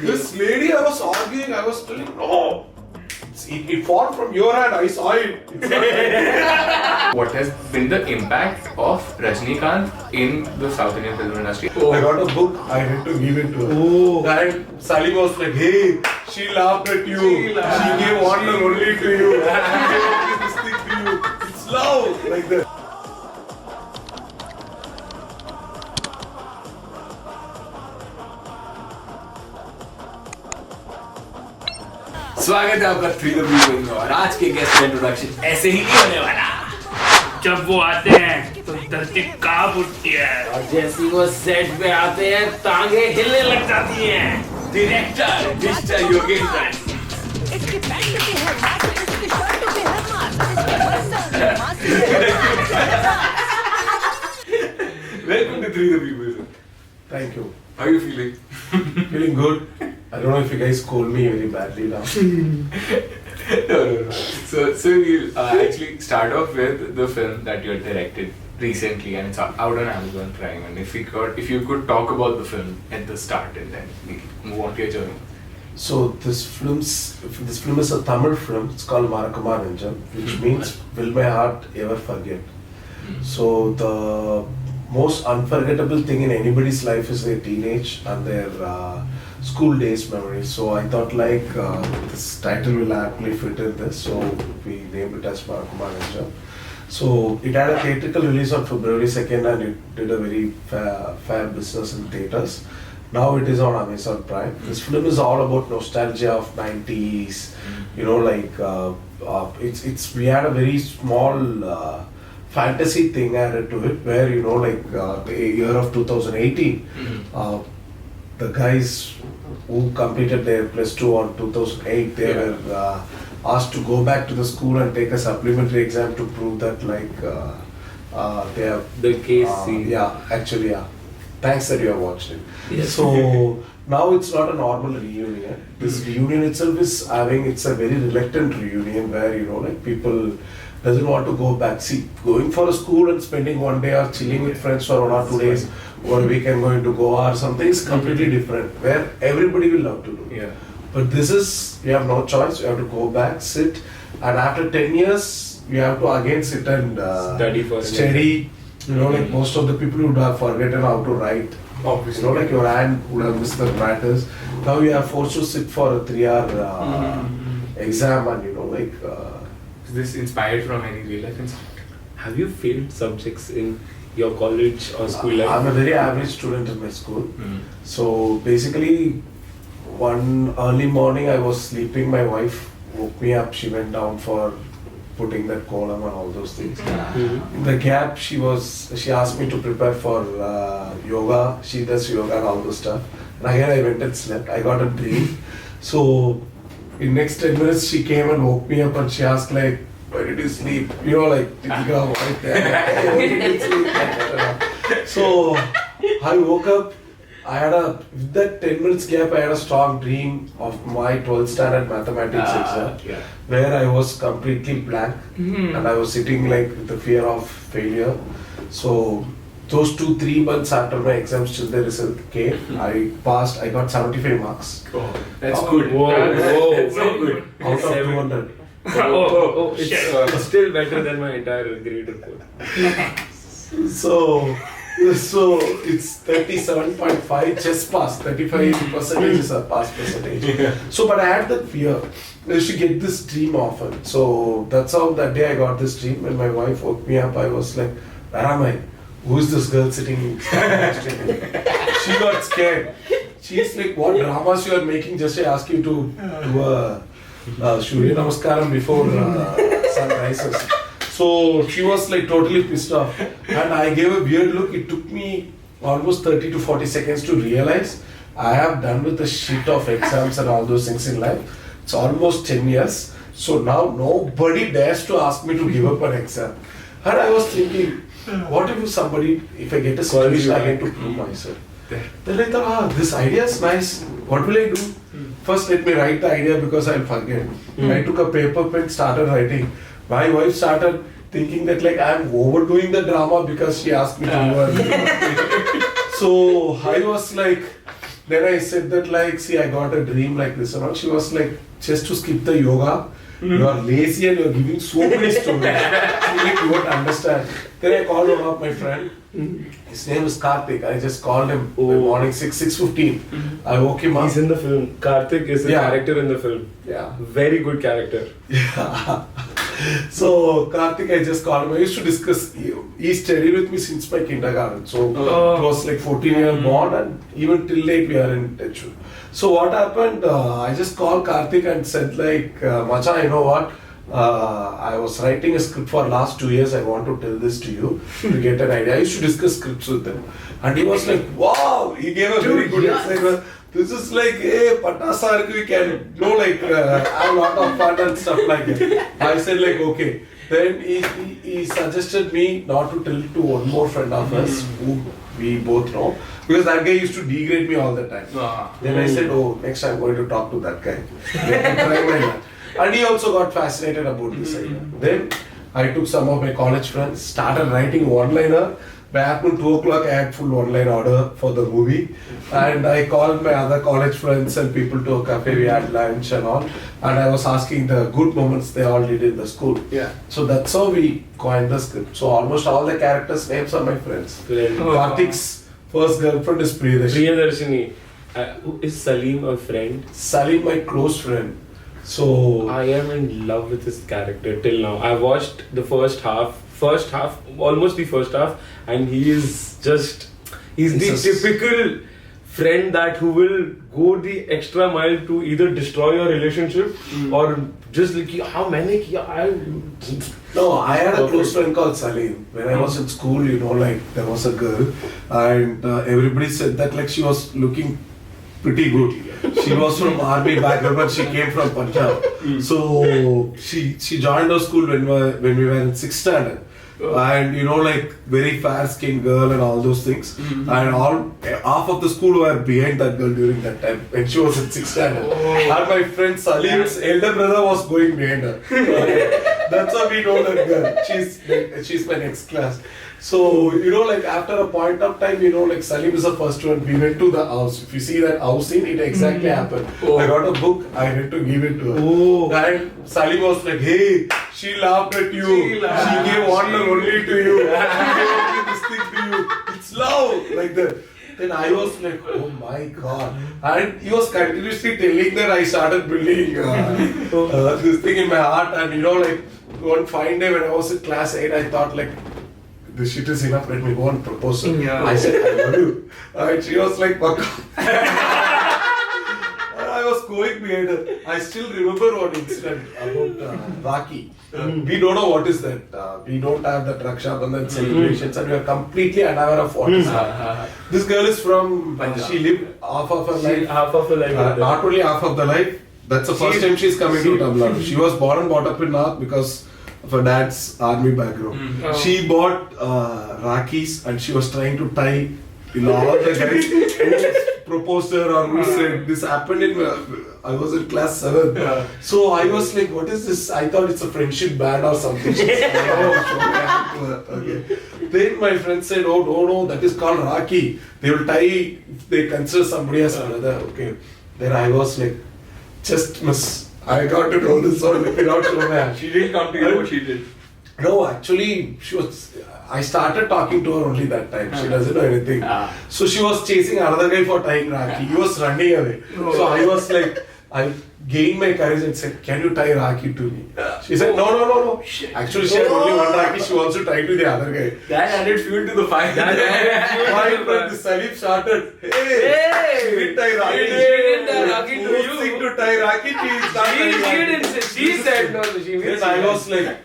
This lady, I was arguing, I was telling, no. It fall from your hand, I saw it. What has been the impact of Rajinikanth in the South Indian film industry? I got a book, I had to give it to her. And Sally was like, hey, she laughed at you. She gave honor only to you. She gave this thing to you. It's love. Like that. स्वागत है आपका 3thepeople में और आज के guest का introduction ऐसे ही नहीं होने वाला। जब वो आते हैं तो धरती कांप उठती है और जैसे वो सेट पे आते हैं टांगे हिलने लग जाती हैं। Director mister Yogendran. इसकी पैंट भी है मास्क, इसकी शर्ट भी है मास्क, इसकी Welcome to 3thepeople. Thank you. How are you feeling? Feeling good. I don't know if you guys scold me very badly now. No. So we'll actually start off with the film that you directed recently, and it's out on Amazon Prime. And if you could talk about the film at the start, and then we'll move on to your journey. So this film is a Tamil film. It's called Marakkuma, Nenjam, which means will my heart ever forget. So the most unforgettable thing in anybody's life is their teenage and their school days memories. So I thought like this title will aptly fit in this. So we named it as Marakkuma Nenjam. So it had a theatrical release on February 2nd and it did a very fair business in theatres. Now it is on Amazon Prime. This film is all about nostalgia of 90s. You know, like we had a very small fantasy thing added to it, where you know, like the year of 2018, the guys who completed their +2 on 2008, they were asked to go back to the school and take a supplementary exam to prove that like they have The case. actually. Thanks that you have watched it. Yes. So now it's not a normal reunion. This reunion itself is it's a very reluctant reunion where you know, like people doesn't want to go back. See, going for a school and spending one day or chilling with friends for 1 or 2 days, or a weekend going to Goa or something is completely different, where everybody will love to do. Yeah. But this is, you have no choice, you have to go back, sit, and after 10 years, you have to again sit and study. You know, like most of the people would have forgotten how to write. You know, like your hand would have missed the matters. Now you are forced to sit for a 3-hour exam, and you know, like. Is this inspired from any real life incident? Have you failed subjects in your college or school life? I'm a very average student in my school. So basically, one early morning I was sleeping, my wife woke me up, she went down for putting that kolam and all those things. In the gap, she asked me to prepare for yoga. She does yoga and all those stuff. And again I went and slept. I got a dream. So in next 10 minutes she came and woke me up and she asked like, why did you sleep? You know, like Titika, why did you sleep? So I woke up. With that 10 minutes gap, I had a strong dream of my 12th standard mathematics exam, where I was completely blank and I was sitting like with the fear of failure. So those 2-3 months after my exams till the result came, I passed. I got 75 marks. That's good. Whoa. So good. Out of 200. It's still better than my entire grade report. So it's 37.5, just pass. 35% is a pass percentage. So, but I had that fear. I should get this dream often. So that's how that day I got this dream. When my wife woke me up, I was like, where am I? Who is this girl sitting? She got scared. She's like, what dramas you are making? Just I ask you to do a Surya Namaskaram before sun rises. So she was like totally pissed off, and I gave a weird look. It took me almost 30 to 40 seconds to realize I have done with the shit of exams and all those things in life. It's almost 10 years. So now nobody dares to ask me to give up an exam. And I was thinking, what if I get a situation I get to prove myself? Then I thought, this idea is nice. What will I do? First let me write the idea because I'll forget. I took a paper pen, started writing. My wife started thinking that like I'm overdoing the drama because she asked me to do it. So I was like, Then I said that like, see, I got a dream like this and all. She was like, just to skip the yoga, you are lazy and you are giving so many stories. She like, you won't understand. Then I called one of my friend. His name is Karthik. I just called him in the morning 6:15. I woke him up. He's in the film. Karthik is the character in the film. Yeah. Very good character. Yeah. So Karthik, I just called him. I used to discuss. He studied with me since my kindergarten. So it was like 14-year bond, and even till date we are in touch. So what happened? I just called Karthik and said like, Macha, you know what? I was writing a script for last 2 years. I want to tell this to you to get an idea. I used to discuss scripts with him, and he was like, "Wow!" He gave a very good example. This is like, hey, Patasar, we can like have a lot of fun and stuff like that. I said like, okay. Then he suggested me not to tell it to one more friend of us who we both know, because that guy used to degrade me all the time. Then I said, oh, next time I'm going to talk to that guy. Let me try my luck. And he also got fascinated about this idea. Then I took some of my college friends, started writing one-liner. By afternoon 2 o'clock, I had full one-line order for the movie. And I called my other college friends and people to a cafe. We had lunch and all. And I was asking the good moments they all did in the school. Yeah. So that's how we coined the script. So almost all the characters' names are my friends. Karthik's first girlfriend is Priyadarshini. Is Salim a friend? Salim, my close friend. So I am in love with his character till now. I watched the first half, almost the first half, and he's the typical friend that who will go the extra mile to either destroy your relationship or just like, how many no, I had a close friend called Salim. When I was in school, like there was a girl, and everybody said that like she was looking pretty good. She was from army background, but she came from Punjab. So she joined our school when we were in 6th standard. And like very fair skinned girl and all those things. And half of the school were behind that girl during that time when she was in 6th standard. And my friend Salim's elder brother was going behind her. That's how we know that girl. She's my next class. So, like after a point of time, like Salim is the first one. We went to the house. If you see that house scene, it exactly happened. I got a book, I had to give it to her. And Salim was like, hey, she laughed at you. She gave honor only to you. She gave this thing to you. It's love. Like that. Then I was like, oh my god. And he was continuously telling that I started building this thing in my heart. And like one fine day when I was in class 8, I thought like, this shit is enough, let me go and propose her. Yeah. I said, I love you. And she was like, fuck off. I was going behind her. I still remember one incident about Raaki. We don't know what is that. We don't have that Raksha Bandhan celebrations and we are completely unaware of what is that. This girl is from Punjab. She lived half of her life. Not only half of the life. That's the first time she's coming to Tamil Nadu. She was born and brought up in North because of her dad's army background. She bought Rakis and she was trying to tie all the guys who proposed her or who said this happened in I was in class 7. So I was like, what is this? I thought it's a friendship band or something. Okay. Then my friend said, oh no, that is called Raki. They will tie if they consider somebody as another. Okay. Then I was like, just miss. I got to know this one without showing. She didn't come to you, what she did? No, actually, I started talking to her only that time. She doesn't know anything. So she was chasing another guy for tying Raki. He was running away. So I was like, I gained my courage and said, can you tie Raki to me? She said, no. Actually, she had only one Raki. She wants to tie to the other guy. That added fuel to the fire. But the Salim started, hey, she didn't tie Raki. She didn't tie Raki to you. Forcing to tie Raki, She said no. Then I was like,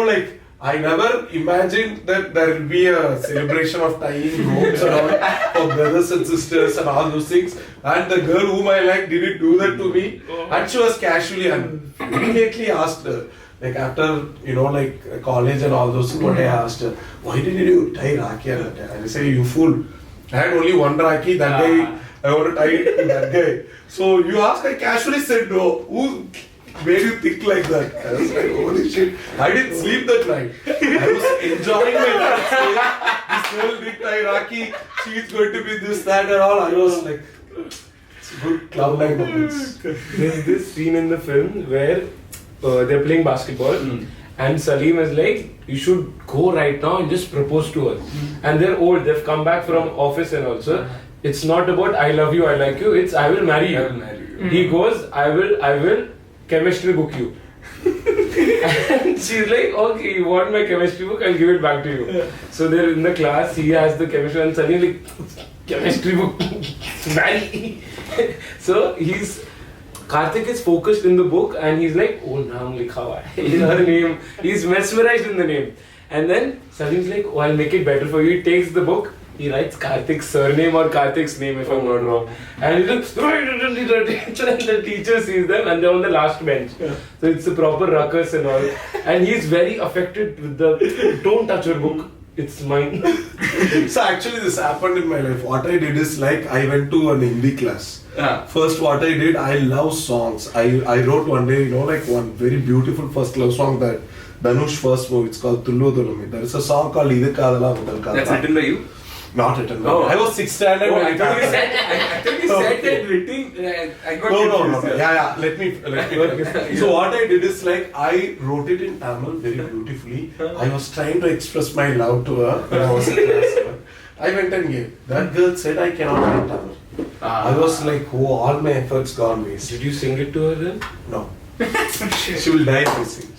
like, I never imagined that there will be a celebration of tying ropes and all for brothers and sisters and all those things. And the girl whom I liked didn't do that to me. And she was casually and immediately asked her, like after, like college and all those things, what I asked her, why didn't you tie Raki? And I said, you fool. I had only one Raki, that guy, I want to tie it to that guy. So you asked, I casually said no. Who made you think like that? I was like, holy shit. I didn't sleep that night. I was enjoying my life. This girl did tie Rakhi, she's going to be this, that and all. I was like, it's good cloud nine moments. There's this scene in the film where they're playing basketball and Salim is like, you should go right now and just propose to her. And they're old, they've come back from office and also. It's not about I love you, I like you, it's I will marry you. I will marry you. He goes, I will chemistry book you. And she's like, okay, you want my chemistry book, I'll give it back to you. So they're in the class, he has the chemistry and suddenly like, chemistry book, marry. So Karthik is focused in the book and he's like, oh, naam likha hua hai. Her name, he's mesmerized in the name. And then Salim's like, oh, I'll make it better for you. He takes the book, he writes Karthik's surname or Karthik's name if I'm not wrong. And he looks, and the teacher sees them and they're on the last bench. So it's a proper ruckus and all. And he's very affected with the, don't touch your book, it's mine. So actually this happened in my life. What I did is like, I went to an Hindi class. First what I did, I love songs. I wrote one day, like one very beautiful first love song that Dhanush first movie, it's called Tullu Dulumi. There is a song called Idu Kadala Mudal Kadala. That's written by you? Not written by me. I was 6th standard when I it thought you happened. said that written. I got No. confused. Yeah. Let me. So what I did is like I wrote it in Tamil very beautifully. I was trying to express my love to her when I was in class. I went and gave. That girl said I cannot write Tamil. I was like, oh, all my efforts gone waste. Did you sing it to her then? No. She will die if I sing.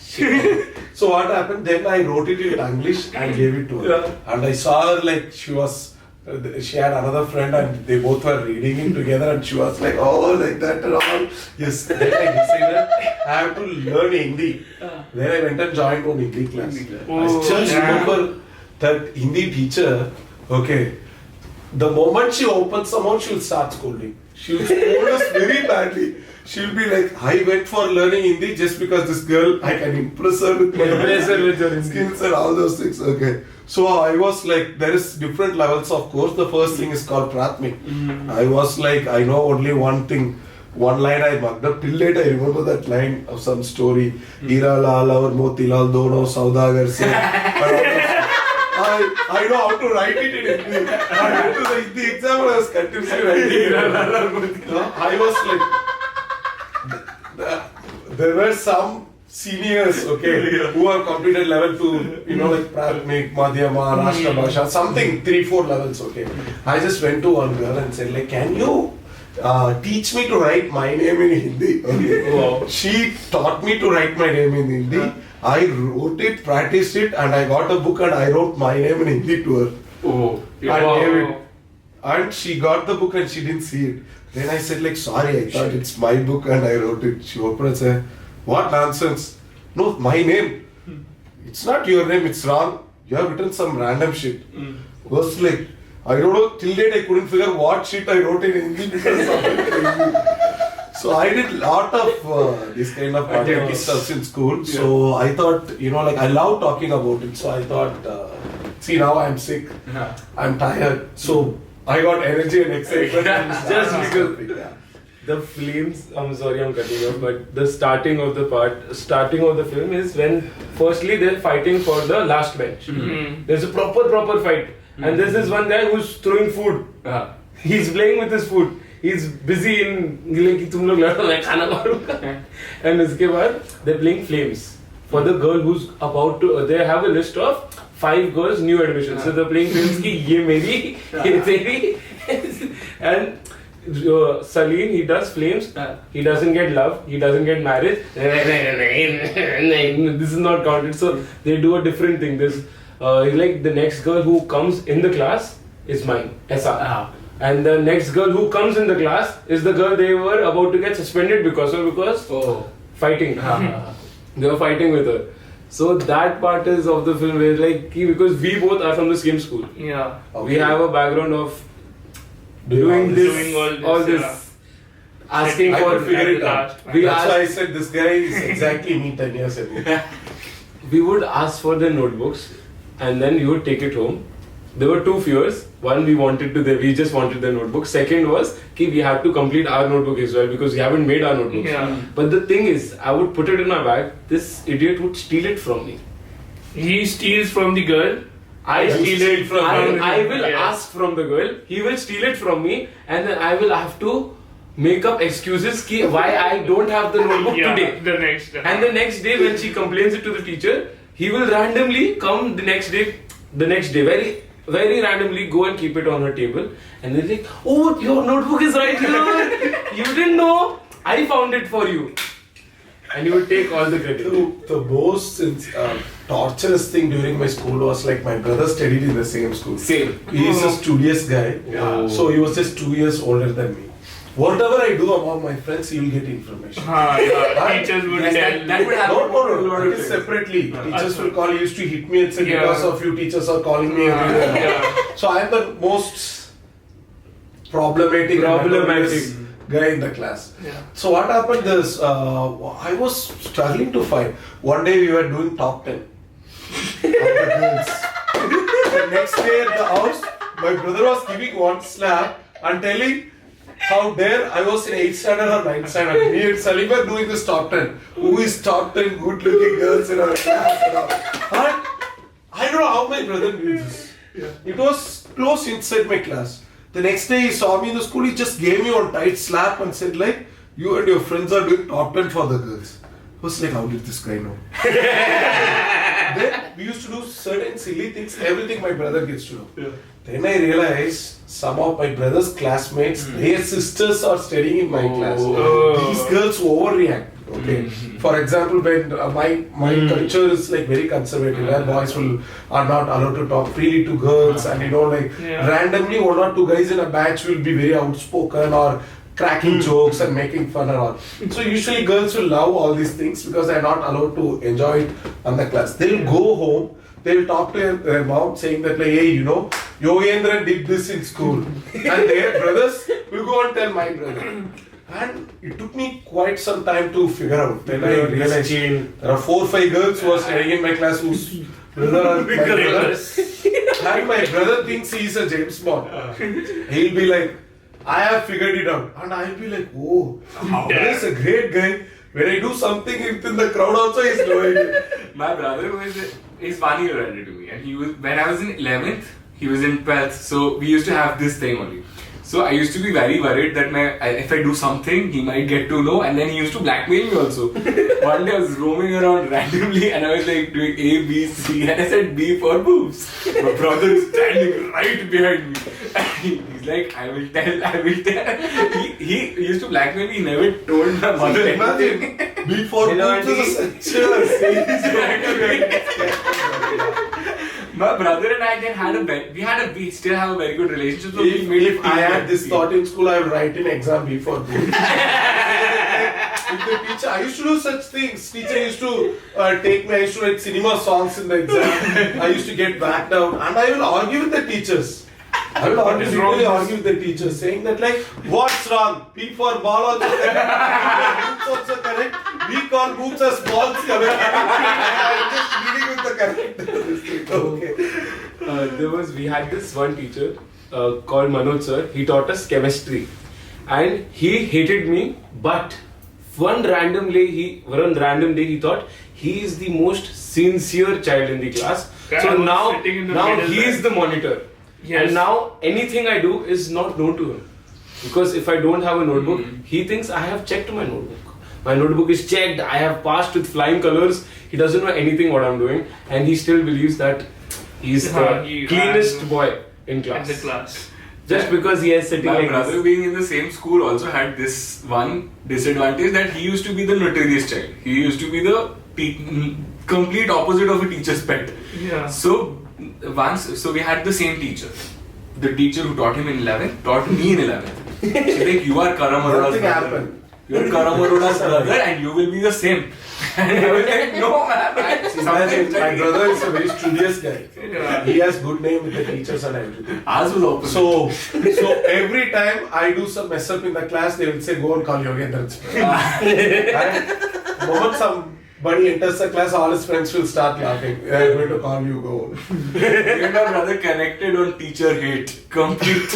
So what happened? Then I wrote it in English and gave it to her. And I saw her like she had another friend and they both were reading it together and she was like, oh, like that and all. Yes. Then I decided I have to learn Hindi. Then I went and joined one Hindi class. I still remember that Hindi teacher, okay, the moment she opens her mouth, she will start scolding. She will scold us very badly. She'll be like, I went for learning Hindi just because this girl, I can impress her with my skills and all those things. Okay. So I was like, there is different levels of course. The first thing is called Prathmik. I was like, I know only one thing. One line I mugged up. Till date I remember that line of some story. Hira Lal or Motilal Dono Saudagar se. I know how to write it in Hindi. I went to the Hindi exam and I was continuously writing it. I was like, there were some seniors, okay, who have completed level 2, like Prathmik, Madhyama, Rashtra Bhasha, something 3-4 levels, okay. I just went to one girl and said like, can you teach me to write my name in Hindi? Okay. Wow. She taught me to write my name in Hindi. I wrote it, practiced it, and I got a book and I wrote my name in Hindi to her. Oh, I gave it. And she got the book and she didn't see it. Then I said like, sorry, I thought it's my book and I wrote it. She opened and said, what nonsense? No, my name. It's not your name, it's wrong. You have written some random shit. Was like, I don't know, till date I couldn't figure what shit I wrote in Hindi because of it. So I did lot of this kind of party stuff in school. So I thought, like I love talking about it. So I thought, see now I'm sick, I'm tired. So I got energy and excitement just because the flames. I'm sorry, I'm cutting off, but the starting of the film is when firstly they're fighting for the last bench. There's a proper fight, and there's this one guy who's throwing food. He's playing with his food. He's busy in like तुम लोग लड़ो मैं खाना मारूंगा. And उसके बाद they're playing flames for the girl who's about to. They have a list of 5 girls new admissions. So they're playing flames ki ye meri, ye teri. And Salim, he does flames. He doesn't get love. He doesn't get married. This is not counted. So they do a different thing. This like the next girl who comes in the class is mine. Aisa. And the next girl who comes in the class is the girl they were about to get suspended because fighting. They were fighting with her. So that part is of the film where like because we both are from the same school. Yeah. We have a background of doing all this. Asking I for could figure it out. We That's asked, why I said this guy is exactly me 10 years ago. we would ask for the notebooks and then you would take it home. There were 2 fears. One, we just wanted the notebook. Second was, we had to complete our notebook as well because we haven't made our notebooks. Yeah. But the thing is, I would put it in my bag. This idiot would steal it from me. He steals from the girl. I steal it from him. I will Yeah. ask from the girl. He will steal it from me, and then I will have to make up excuses ki why I don't have the notebook today. The next day. And the next day, when she complains it to the teacher, he will randomly come the next day, very, very randomly go and keep it on her table, and then like, oh, your notebook is right here. You didn't know? I found it for you. And he would take all the credit. The most torturous thing during my school was like my brother studied in the same school. Same. He is a studious guy, so he was just 2 years older than me. Whatever I do among my friends, he will get information. Teachers would tell. That would happen. No. It is separately. Teachers will call. He used to hit me and say because of you, teachers are calling me everywhere. So I am the most problematic guy in the class. Yeah. So what happened is, I was struggling to find. One day we were doing top 10 of the girls. The next day at the house, my brother was giving one slap and telling how dare I was in 8th standard or 9th standard. Me and Salim were doing this top 10. Who is top 10 good looking girls in our class? And I don't know how my brother knew this. It was close inside my class. The next day he saw me in the school, he just gave me one tight slap and said like, you and your friends are doing top 10 for the girls. I was like, how did this guy know? Then we used to do certain silly things, everything my brother gets to know. Yeah. Then I realized some of my brother's classmates, their sisters are studying in my class. These girls overreact. Okay. For example, when my culture is like very conservative, where boys are not allowed to talk freely to girls, and randomly one or two guys in a batch will be very outspoken or cracking jokes and making fun and all. So usually girls will love all these things because they are not allowed to enjoy it on the class. They'll go home. They'll talk to their mom saying that like, hey, Yoagandran did this in school. And their brothers will go and tell my brother. And it took me quite some time to figure out. Then I realized there are 4 or 5 girls who are studying in my class whose brother are my brother. And my brother thinks he is a James Bond. He'll be like, I have figured it out. And I'll be like, oh, that is a great guy. When I do something within the crowd also, he's knowing it. My brother is 1 year older to me, and he was when I was in 11th, he was in 12th. So we used to have this thing only. So I used to be very worried that if I do something, he might get to know, and then he used to blackmail me also. One day I was roaming around randomly, and I was like doing A, B, C, and I said B for boobs. My brother is standing right behind me. He's like, I will tell. He used to blackmail me. He never told my mother anything. B for boobs is such My brother and I then we still have a very good relationship. So If I had this thought in school, I would write in exam B for boobs. With the teacher, I used to do such things. Teacher used to take me. I used to write cinema songs in the exam. I used to get backed out, and I will argue with the teachers. I will argue with the teachers, saying that like, what's wrong? P for ball also correct. Boobs also correct. We call boobs as balls correct. I'm just dealing with the correct. Okay. We had this one teacher called Manoj sir. He taught us chemistry, and he hated me. But one random day he thought he is the most sincere child in the class. So now he is the monitor. Yes. And now anything I do is not known to him. Because if I don't have a notebook, he thinks I have checked my notebook. My notebook is checked, I have passed with flying colors. He doesn't know anything what I'm doing, and he still believes that he's the cleanest boy in class. In the class. Just because he is sitting My like brother this. being in the same school also had this one disadvantage that he used to be the notorious child. He used to be the complete opposite of a teacher's pet. Yeah. So we had the same teacher. The teacher who taught him in 11th taught me in 11th. She's like, you are Karan Chanda's Nothing brother. happened. You are Karan Chanda's brother and you will be the same. And I was like, no man. Imagine, my brother is a very studious guy. Yeah. He has good name with the teachers and everything. Ours was opposite. So every time I do some mess up in the class, they will say, go and call Yoagandran. And the moment somebody enters the class, all his friends will start laughing. They are going to call you, go. Me and my brother connected on teacher hate. Complete.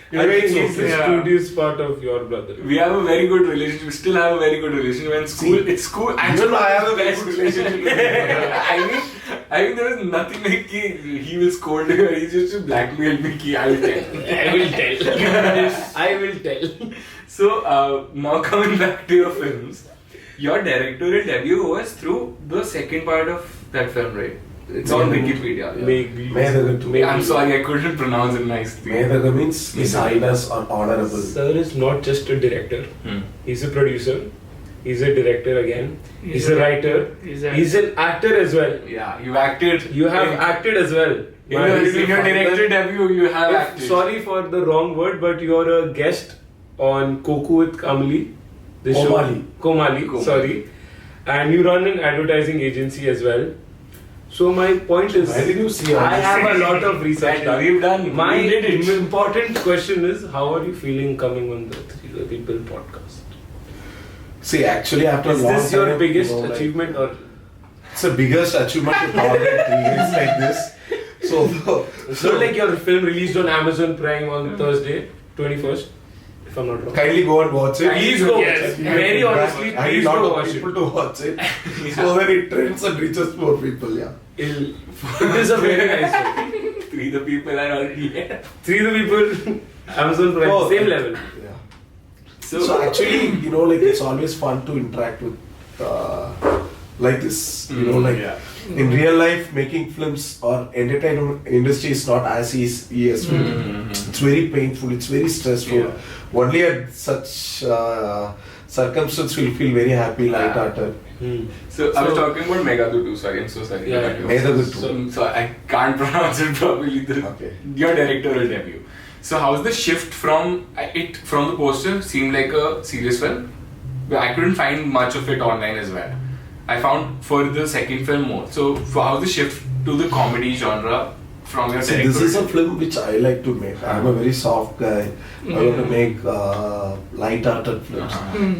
I think It's he's the okay. studious part of your brother. We have a very good relationship. We still have a very good relationship. And school, it's school. And Even I have a very best good relationship with him. I mean, there was nothing like he will scold me or he just to blackmail me. I will tell. I will tell. I will tell. So now coming back to your films, your directorial debut was through the second part of that film, right? It's on Wikipedia. Maybe. Maybe. I'm sorry, I couldn't pronounce it nicely. Medaga means His Highness or Honorable. Sir is not just a director. He's a producer. He's a director again. He's a writer. He's an actor as well. Yeah, you acted. You have acted as well. In your director debut, you have acted. Sorry for the wrong word, but you're a guest on Koku with Kamali. Komali, sorry. And you run an advertising agency as well. So my point is, Why did you see all I this? have a lot of research done. We've done. My We did it. important question is, how are you feeling coming on the 3thepeople podcast? See, actually, after Is a long this your time, biggest you know, like, achievement or? It's the biggest achievement to tolerate 3 years like this. So like your film released on Amazon Prime on Thursday, 21st, if I'm not wrong. kindly go and watch it. Please go. Yes. Very honestly, I please need a lot go of watch people it. to watch it, so that it trends and reaches more people. Yeah. It is a very nice film. 3thepeople are already here. 3thepeople, Amazon Prime, Oh, same level. Yeah. So, So actually, you know, like it's always fun to interact with like this. You know, like in real life, making films or entertainment industry is not as easy as film. It's very painful. It's very stressful. Yeah. Only at such circumstances we'll feel very happy, light-hearted. So I was talking about Megadu too. Sorry, I'm so sorry. Yeah, That was- Megadu too. So I can't pronounce it properly. Okay. Your directorial debut. So how's the shift from it from the poster seemed like a serious film? But I couldn't find much of it online as well. I found for the second film more. So how's the shift to the comedy genre from your See, directorial? this is a film which I like to make. I'm a very soft guy. I want to make light-hearted films.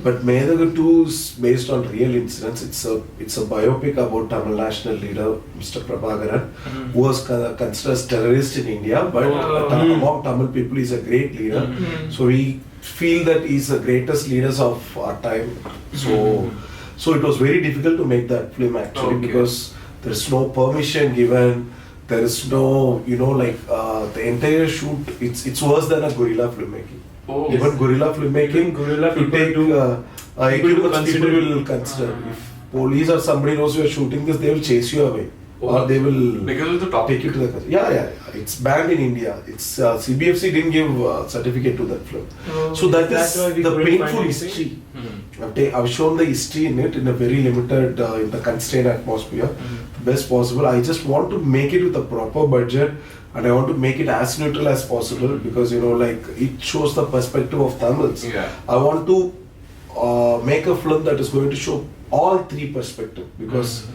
But Medaga 2 is based on real incidents. It's a biopic about Tamil national leader Mr. Prabhakaran, who was considered as terrorist in India, but among Tamil people he's a great leader. So we feel that he's the greatest leaders of our time. So it was very difficult to make that film actually because there is no permission given. There is no, you know, like the entire shoot. It's worse than a guerrilla filmmaking. Oh, Even guerrilla filmmaking, guerrilla you people take do- equipment consider- people will consider. If police or somebody knows you are shooting this, they will chase you away, or they will because of the topic. take you to the yeah. It's banned in India. It's CBFC didn't give certificate to that film. So that That's is why we the couldn't painful find history. I've shown the history in it in a very limited, in the constrained atmosphere, the best possible. I just want to make it with a proper budget, and I want to make it as neutral as possible because you know, like it shows the perspective of Tamils. Yeah. I want to make a film that is going to show all three perspectives because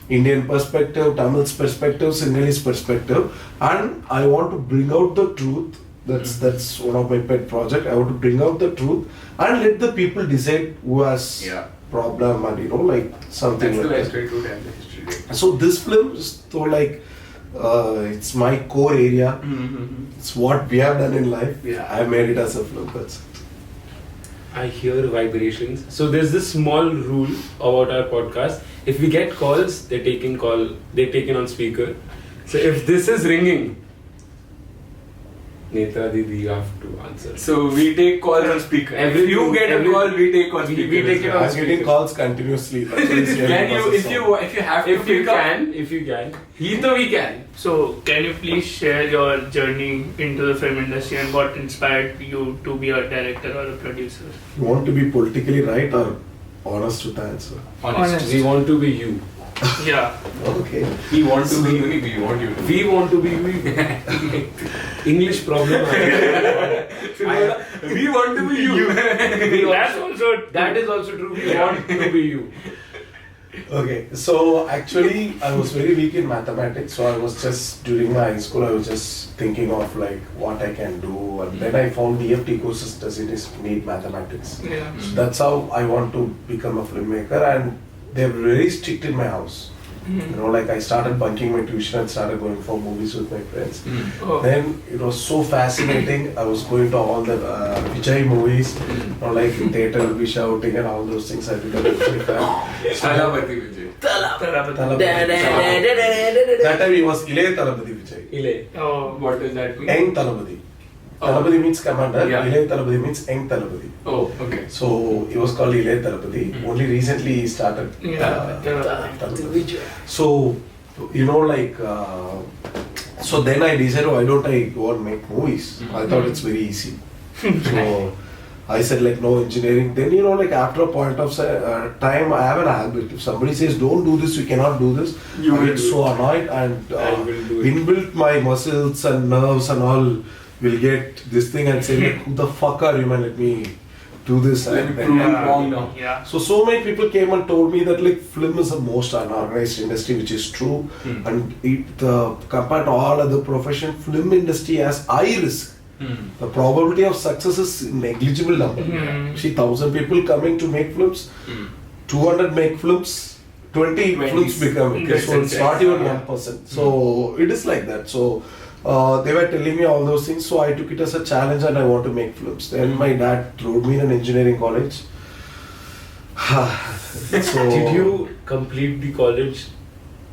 Indian perspective, Tamil's perspective, Sinhalese perspective, and I want to bring out the truth. That's one of my pet project. I want to bring out the truth and let the people decide who has problem and you know like something That's the like best that. way to tell the history. So this film is so like it's my core area. It's what we have done in life. Yeah. I made it as a film. That's it. I hear vibrations. So there's this small rule about our podcast. If we get calls, they're taken on speaker. So if this is ringing, Netra Didi, you have to answer. So we take calls on speaker. If you get a call, we take on speaker. we take it on I'm getting calls continuously. That's why it's really Can you, process if of- you have to If you pick up, can, he though we can. So, can you please share your journey into the film industry and what inspired you to be a director or a producer? You want to be politically right or honest with the answer? honest. We want to be you. Yeah. Okay. We want to be unique. We want you to be. We want to be we. English problem. We want to be you. That's also That is also true. We want to be you. Okay, so actually I was very weak in mathematics, so I was just during my high school I was just thinking of like what I can do, and then I found DFT courses doesn't need mathematics. Yeah. So that's how I want to become a filmmaker, and they're very strict in my house. You know, like I started bunking my tuition and started going for movies with my friends. Oh. Then it was so fascinating. I was going to all the Vijay movies, you know, like in theatre, will be shouting and all those things. I became a Vijay fan. Thalapathy Vijay. Thalapathy. That time he was Ilay Thalapathy Vijay. Ile. Oh. What does that mean? Young Thalapathy. Oh. Thalapathy means commander. Yeah. Ilay Thalapathy means Young Thalapathy. Oh, okay. So he was called Ilay Thalapathy. Only recently he started. Thalapathy. So, you know, like, so then I decided, why don't I go and make movies? I thought it's very easy. So I said, like, no engineering. Then, you know, like, after a point of time, I have an habit. If somebody says, don't do this, we cannot do this, You I will get do so annoyed and I will do it. inbuilt my muscles and nerves and all will get this thing and say, like, who the fuck are you, man? Let me do this. Let me And then- prove you wrong now. Yeah. so many people came and told me that like film is the most unorganized industry, which is true. And it compared to all other professions, film industry has high risk. The probability of success is negligible number. See, 1,000 people coming to make films, 200 make films, 20 films become it. So it's not even 1%. So it is like that. So they were telling me all those things, so I took it as a challenge and I want to make films. Then my dad threw me in an engineering college. So Did you complete the college?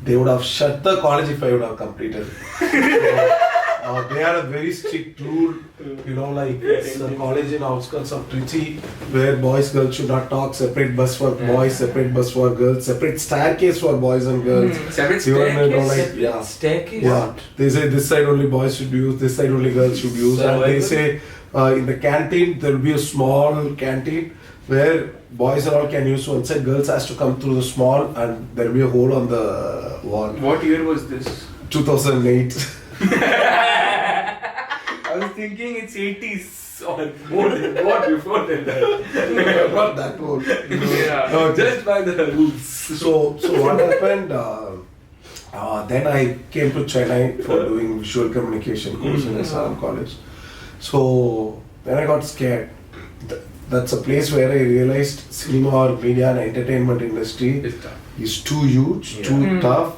they would have shut the college if I would have completed. So, they had a very strict rule, you know, like it's a college in outskirts of Trichy where boys girls should not talk, separate bus for boys, separate bus for girls, separate staircase for boys and girls. Separate Even, you know, staircase? like, yeah. Staircase? Yeah, they say this side only boys should use, this side only girls should use, and they say in the canteen there will be a small canteen where boys and all can use one side, girls has to come through the small, and there will be a hole on the wall. What year was this? 2008. I was thinking it's 80s or more than what before than that. Not that old. Yeah. Just by the rules. So what happened? Then I came to Chennai for doing visual communication course in SRM college. So then I got scared. That's a place where I realized cinema or media and entertainment industry It's tough. is too huge, too tough,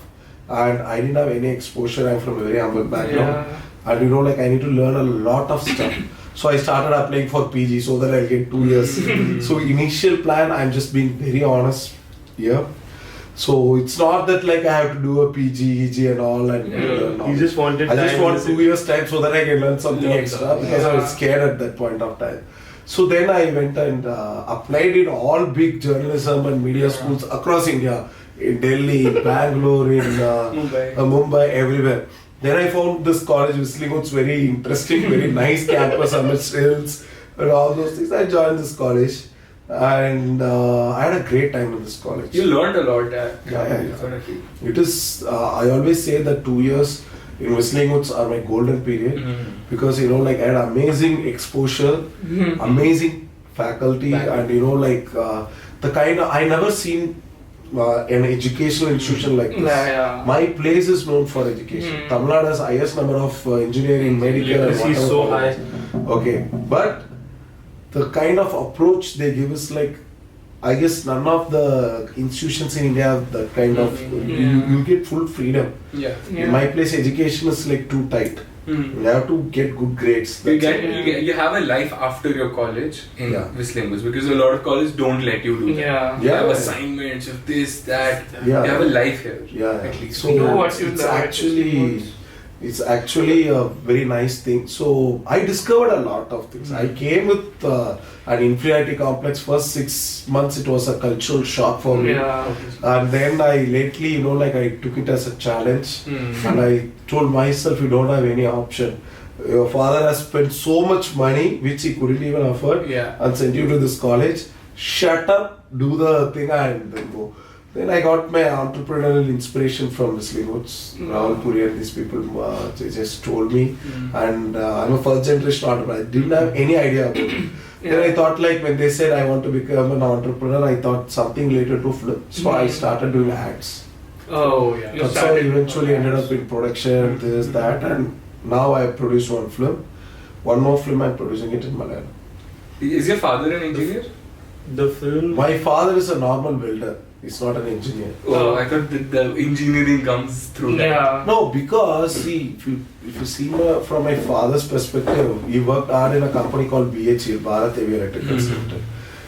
and I didn't have any exposure. I'm from a very humble background, and you know, like I need to learn a lot of stuff. So I started applying for PG so that I'll get 2 years. So initial plan, I'm just being very honest here. So it's not that like I have to do a PG, EG and all, and learn all. You just wanted I just time want in 2 years time so that I can learn something extra because I was scared at that point of time. So then I went and applied in all big journalism and media schools across India, in Delhi, Bangalore, in Mumbai, everywhere. Then I found this college, Whistling Woods, very interesting, very nice campus amidst hills and all those things. I joined this college and I had a great time in this college. You learned a lot. Yeah. Definitely. It is, I always say that 2 years in Whistling Woods are my golden period because, you know, like I had amazing exposure, amazing faculty, and, you know, like the kind of, I never seen an educational institution like this. My place is known for education. Tamil Nadu has highest number of engineering, medical, and Literacy is so high. Okay, but the kind of approach they give is like, I guess none of the institutions in India have that kind of, you get full freedom. In my place, education is like too tight. You have to get good grades. You have a life after your college in Whistling Woods because a lot of colleges don't let you do that. You have assignments of this, that. You have a life here. At least. So it's actually a very nice thing. So I discovered a lot of things. I came with an inferiority complex. First 6 months it was a cultural shock for me. And then I lately, you know, like I took it as a challenge. And I told myself, you don't have any option. Your father has spent so much money which he couldn't even afford and sent you to this college. Shut up, do the thing and then go. Then I got my entrepreneurial inspiration from Whistling Woods. Rahul Puri and these people they just told me, and I'm a first generation entrepreneur. I didn't have any idea about it. Then I thought, like when they said I want to become an entrepreneur, I thought something related to film. So I started doing ads. That's how I eventually ended up in production, this, that, and now I have produced one film. One more film I'm producing it in Malayalam. Is your father an engineer? The film. My father is a normal welder. He's not an engineer. Oh, I thought that the engineering comes through that. Yeah. No, because see, if you see from my father's perspective, he worked hard in a company called BHE, Bharat Heavy Electrical Limited.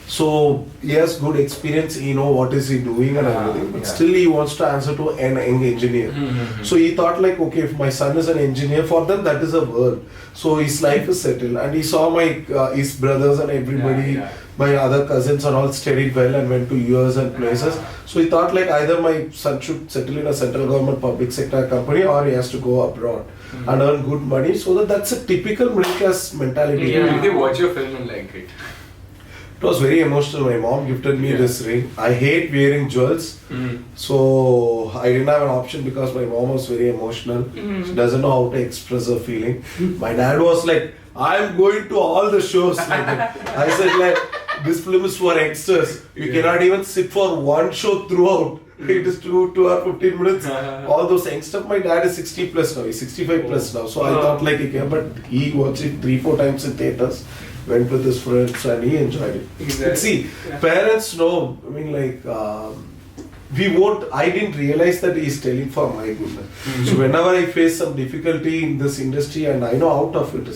So he has good experience. He know what is he doing and everything. But still, he wants to answer to an young engineer. So he thought like, okay, if my son is an engineer, for them that is a world. So his life is settled. And he saw my his brothers and everybody. My other cousins are all studied well and went to US and places. So he thought like either my son should settle in a central government public sector company or he has to go abroad and earn good money. So that's a typical middle class mentality. Did they watch your film and like it? It was very emotional. My mom gifted me this ring. I hate wearing jewels. So I didn't have an option because my mom was very emotional. She doesn't know how to express her feeling. My dad was like, I'm going to all the shows. I said like, this film is for youngsters. You cannot even sit for one show throughout. It is 2 or 15 minutes. All those youngsters. My dad is 60 plus now. He's 65 plus now. So I thought like, okay, but he watched it 3-4 times in theaters. Went with his friends and he enjoyed it. Exactly. See, parents know. I mean, like, we won't. I didn't realize that he's telling for my goodness. So whenever I face some difficulty in this industry and I know out of it,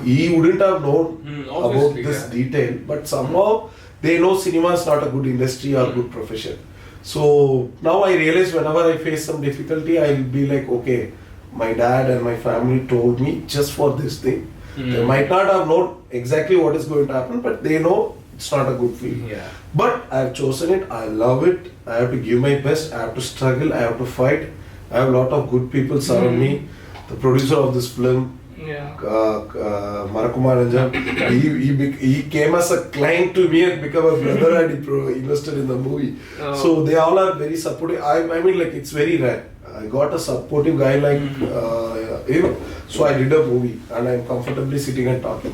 he wouldn't have known about this detail. But somehow they know cinema is not a good industry or good profession. So now I realize whenever I face some difficulty, I'll be like, okay, my dad and my family told me just for this thing. They might not have known exactly what is going to happen, but they know it's not a good feeling. But I have chosen it, I love it, I have to give my best, I have to struggle, I have to fight. I have a lot of good people surround me. The producer of this film, Marakkuma Nenjam, he came as a client to me and became a brother and he invested in the movie. So they all are very supportive. I mean like it's very rare. I got a supportive guy like him. So I did a movie and I'm comfortably sitting and talking.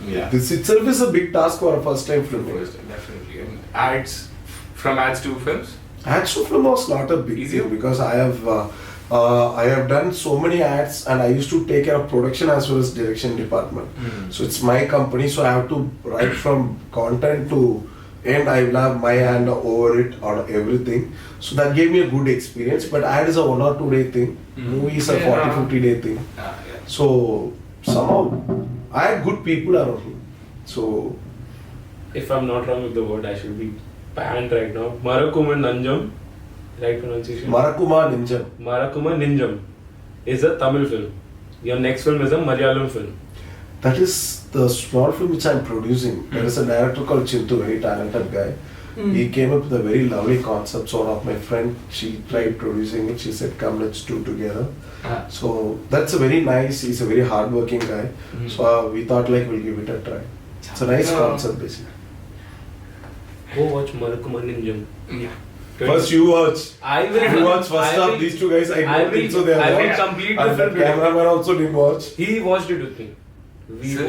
This itself is a big task for a first time film. Definitely. And ads, from ads to films? Ads to film was not a big deal because I have done so many ads and I used to take care of production as well as direction department. So it's my company, so I have to write from content to end. I will have my hand over it or everything. So that gave me a good experience. But ad is a 1 or 2 day thing. Movie is a 40-50 day thing. So somehow I had good people around me. So if I'm not wrong with the word, I should be banned right now. Marakkuma Nenjam, right pronunciation? Marakkuma Nenjam. Marakkuma Nenjam is a Tamil film. Your next film is a Malayalam film. That is the small film which I'm producing. There is a director called Chintu, very talented guy. He came up with a very lovely concept. So one of my friend, she tried producing it. She said, come, let's do together. So that's a very nice, he's a very hardworking guy. So we thought like we'll give it a try. It's a nice concept basically. Go watch Marakkuma Nenjam. First you watch. I will. You watch first half. These two guys, I don't think so. They are I will watched. complete the And film. the cameraman also didn't watch. He watched it with me.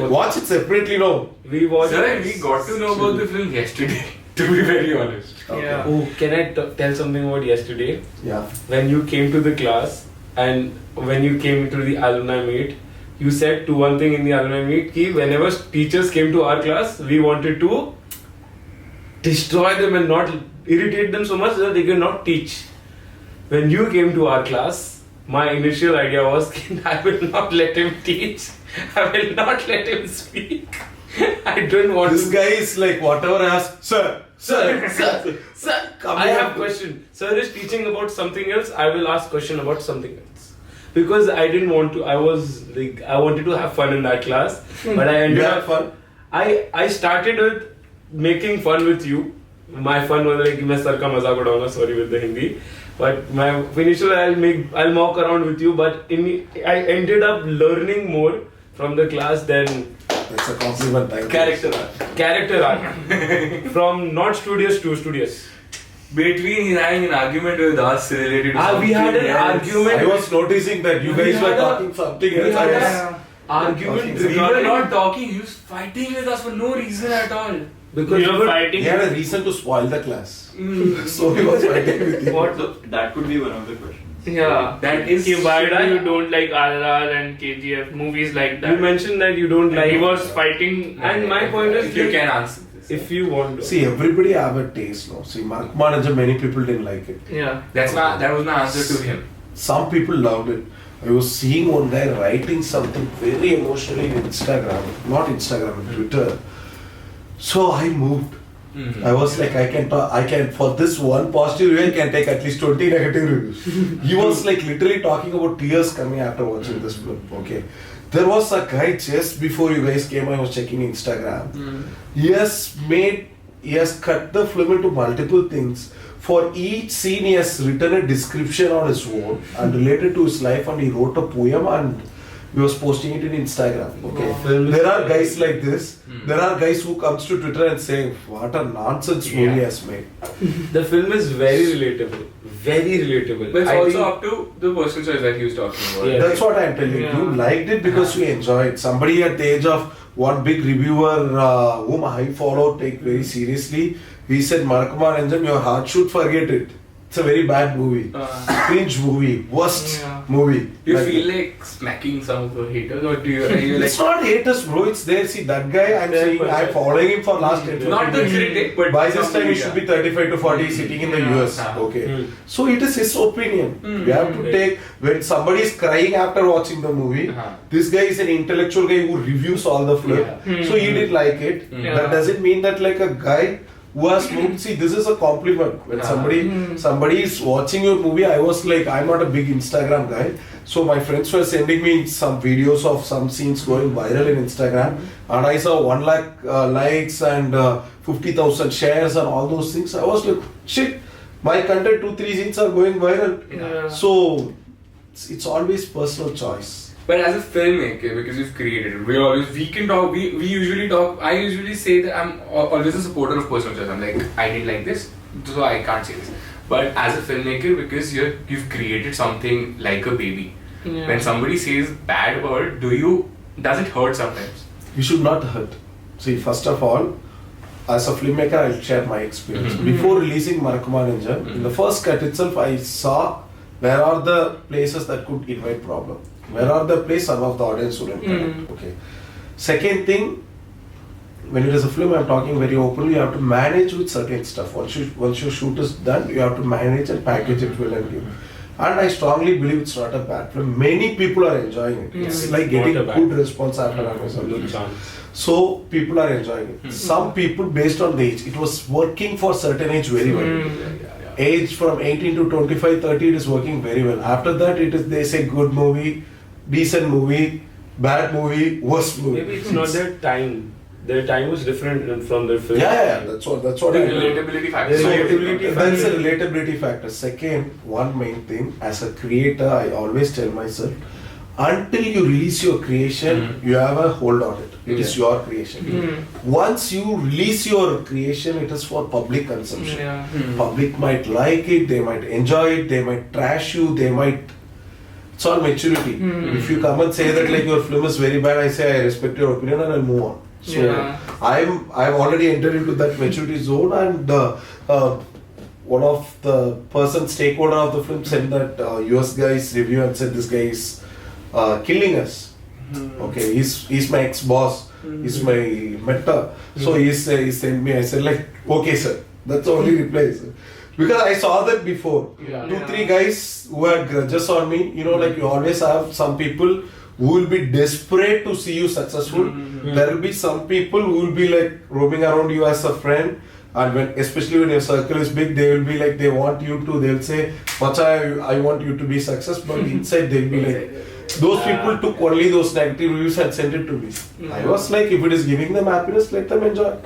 Watch it separately, no. We watched Sir, it. we got to know about the film yesterday, to be very honest. Okay. Oh, can I tell something about yesterday? Yeah. When you came to the class and when you came to the alumni meet, you said to one thing in the alumni meet कि whenever teachers came to our class, we wanted to destroy them and not irritate them so much that they could not teach. When you came to our class, my initial idea was I will not let him teach. I will not let him speak. I don't want This guy is like whatever I ask, sir. I have question. Sir is teaching about something else. I will ask question about something else. Because I didn't want to. I was like I wanted to have fun in that class, but I ended up fun. I started with making fun with you. My fun was like मैं sir का मजाक उड़ाऊंगा. Sorry with the Hindi. But my initial I'll mock around with you. But I ended up learning more from the class than. That's a compliment. Thank you. Character arc. From not studious to studious. Between he's having an argument with us related to We had an argument. I was noticing that you guys were talking something else. I was Argument. We were not talking, he was fighting with us for no reason at all. Because You were fighting. He had a reason to spoil the class. So he was fighting with you. What? That could be one of the questions. Yeah. That is. Why do you don't like RRR and KGF movies like that? you mentioned that you don't like. He was fighting. And my point is, If you can answer this. if you want to. See, everybody have a taste, no? See, Marakkuma Nenjam, many people didn't like it. Yeah. That was my answer to him. Some people loved it. I was seeing one guy writing something very emotionally in Instagram, not Instagram, Twitter. So I moved. I was like, I can for this one positive review, I can take at least 20 negative reviews. He was like literally talking about tears coming after watching this film. Okay. There was a guy just before you guys came, I was checking Instagram. He has cut the film into multiple things. For each scene, he has written a description on his own and related to his life, and he wrote a poem and he was posting it in Instagram. Okay, there are guys like this. There are guys who comes to Twitter and say, "What a nonsense movie he has made." The film is very relatable. Very relatable. But it's I also think- up to the person's choice that he was talking about. Yeah. That's what I'm telling you. You liked it because you enjoyed. Somebody at the age of one big reviewer whom I follow take very seriously. He said, Marakkuma Nenjam, your heart should forget it. It's a very bad movie. Cringe movie. Worst movie. Do you Like feel that. like smacking some of the haters, or are you like It's not haters, bro. It's there. See, that guy, I'm saying, I'm following him for last 10 not the critic, but by this time, somebody, he should be 35 to 40 sitting in the US. Okay. So it is his opinion. We have to take, when somebody is crying after watching the movie, this guy is an intellectual guy who reviews all the film. So he did like it. That doesn't mean that like a guy who has moved. See, this is a compliment. When somebody is watching your movie, I was like, I'm not a big Instagram guy. So my friends were sending me some videos of some scenes going viral in Instagram, and I saw 1 lakh likes and 50,000 shares and all those things. I was like, shit, my content 2-3 scenes are going viral. So it's always personal choice. But as a filmmaker, because you've created it, we can talk, we usually talk, I usually say that I'm always a supporter of personal choice. I'm like, I didn't like this, so I can't say this. But as a filmmaker, because you've created something like a baby, when somebody says bad word, does it hurt sometimes? You should not hurt. See, first of all, as a filmmaker, I'll share my experience. Before releasing Marakkuma Nenjam, in the first cut itself, I saw where are the places that could invite problem. Where are the places some of the audience wouldn't connect. Okay. Second thing, when it is a film, I'm talking very openly, you have to manage with certain stuff. Once your shoot is done, you have to manage and package it well and give. And I strongly believe it's not a bad film. Many people are enjoying it. It's like getting good response after Amazon. So people are enjoying it. Some people, based on the age, it was working for certain age very well. Age from 18 to 25, 30, it is working very well. After that, they say good movie, decent movie, bad movie, worst movie. Maybe it's not their time. Their time was different from their film. Yeah, that's what I mean. Relatability factor. That's a relatability factor. Second, one main thing, as a creator, I always tell myself, until you release your creation, you have a hold on it. It is your creation. Once you release your creation, it is for public consumption. Public might like it, they might enjoy it, they might trash you, they might. It's all maturity. If you come and say that like your film is very bad, I say I respect your opinion and I'll move on. So I've already entered into that maturity zone, and one of the stakeholder of the film sent that US guy's review and said this guy is killing us. Okay, he's my ex-boss, he's my mentor. So he sent me, I said like, okay sir, that's the only reply, sir. Because I saw that before. 2-3 guys who had grudges on me, like you always have some people who will be desperate to see you successful. There will be some people who will be like roaming around you as a friend, and especially when your circle is big, they will be like, they'll say, Macha, I want you to be successful, but inside they'll be like, those people took only those negative reviews and sent it to me. I was like, if it is giving them happiness, let them enjoy.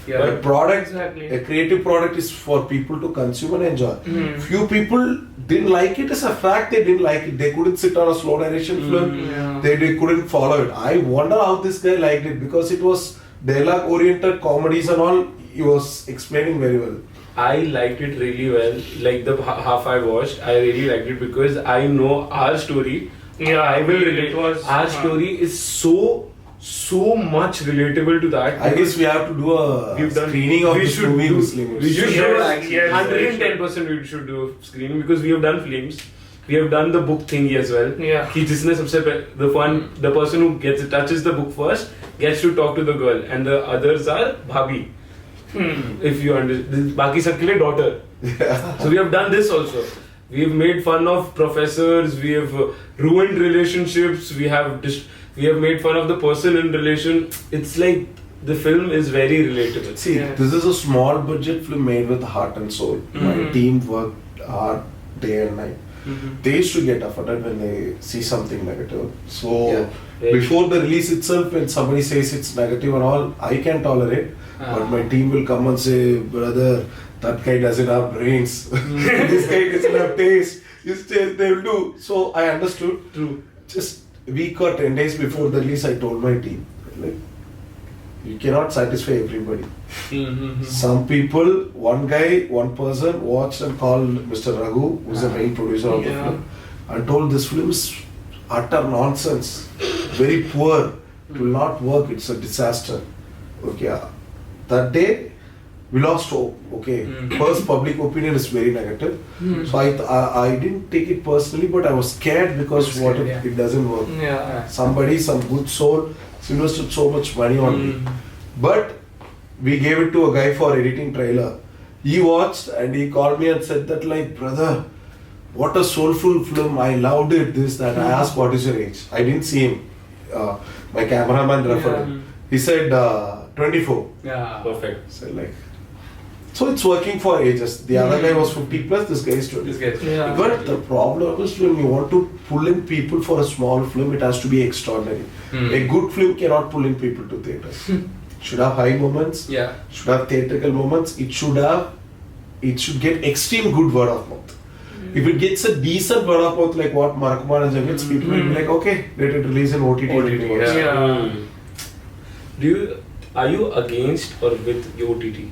But product, a creative product is for people to consume and enjoy. Few people didn't like it as a fact, they didn't like it. They couldn't sit on a slow narration film, they couldn't follow it. I wonder how this guy liked it, because it was dialogue oriented comedies and all, he was explaining very well. I liked it really well. Like the half I watched, I really liked it because I know our story. I will relate. Our story is so much relatable to that. I guess we have to do a screening of this movie. We should do 110% we should do a screening, because we have done films. We have done the book thingy as well. The person who touches the book first gets to talk to the girl, and the others are Bhabhi. If you understand, Baki sabke liye daughter. So we have done this also. We have made fun of professors. We have ruined relationships. We have made fun of the person in relation. It's like the film is very relatable. See, this is a small budget film made with heart and soul. My team worked hard day and night. They used to get offended when they see something negative. So before the release itself, when somebody says it's negative and all, I can tolerate. But my team will come and say, brother, that guy doesn't have brains. This guy doesn't have taste. They will do. So I understood. True. Just a week or 10 days before the release, I told my team, like, you cannot satisfy everybody. Some people, one person watched and called Mr. Raghu, who is the main producer of the film, and told this film is utter nonsense, very poor, it will not work, it's a disaster. Okay, that day we lost hope. Okay, first public opinion is very negative, so I didn't take it personally, but I was scared because what if it doesn't work? Somebody, some good soul, invested so much money on me. But we gave it to a guy for editing trailer. He watched and he called me and said that, like, brother, what a soulful film, I loved it, this, that. I asked what is your age. I didn't see him. My cameraman referred him. He said 24. Yeah. Perfect. So like, so it's working for ages. The other guy was 50 plus, this guy is 20. But the problem is when you want to pull in people for a small film, it has to be extraordinary. A good film cannot pull in people to theatres. Should have high moments, should have theatrical moments, it should get extreme good word of mouth. If it gets a decent word of mouth like what Marakkuma and gets, people will be like, okay, let it release in OTT. Are you against or with OTT?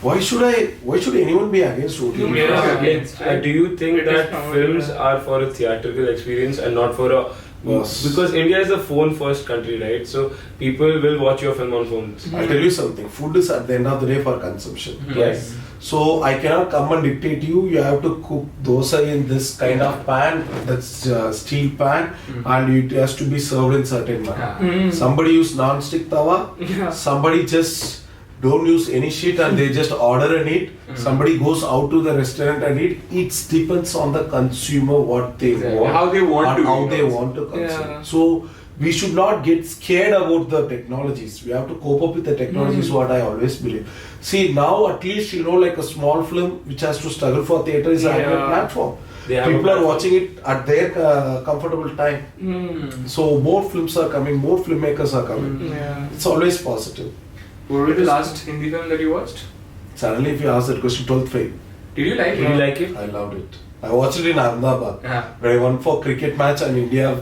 Why should anyone be against OTT? Do you think that films are for a theatrical experience and not for a... Because India is a phone-first country, right? So people will watch your film on phones. I'll tell you something. Food is at the end of the day for consumption. Yes. So I cannot come and dictate you. You have to cook dosa in this kind of pan, that's steel pan, and it has to be served in certain manner. Somebody use non-stick tawa. Somebody just don't use any shit and they just order and eat. Somebody goes out to the restaurant and eat. It depends on the consumer what they want, how they want to consume. So we should not get scared about the technologies. We have to cope up with the technologies. What I always believe. See, now at least like a small film which has to struggle for theatre is a platform. People are watching it at their comfortable time. So more films are coming, more filmmakers are coming. It's always positive. What was the last Hindi film that you watched? Suddenly, if you ask that question, 12th Fail. Did you like it? Did you like it? I loved it. I watched it in Ahmedabad. When I went for cricket match and India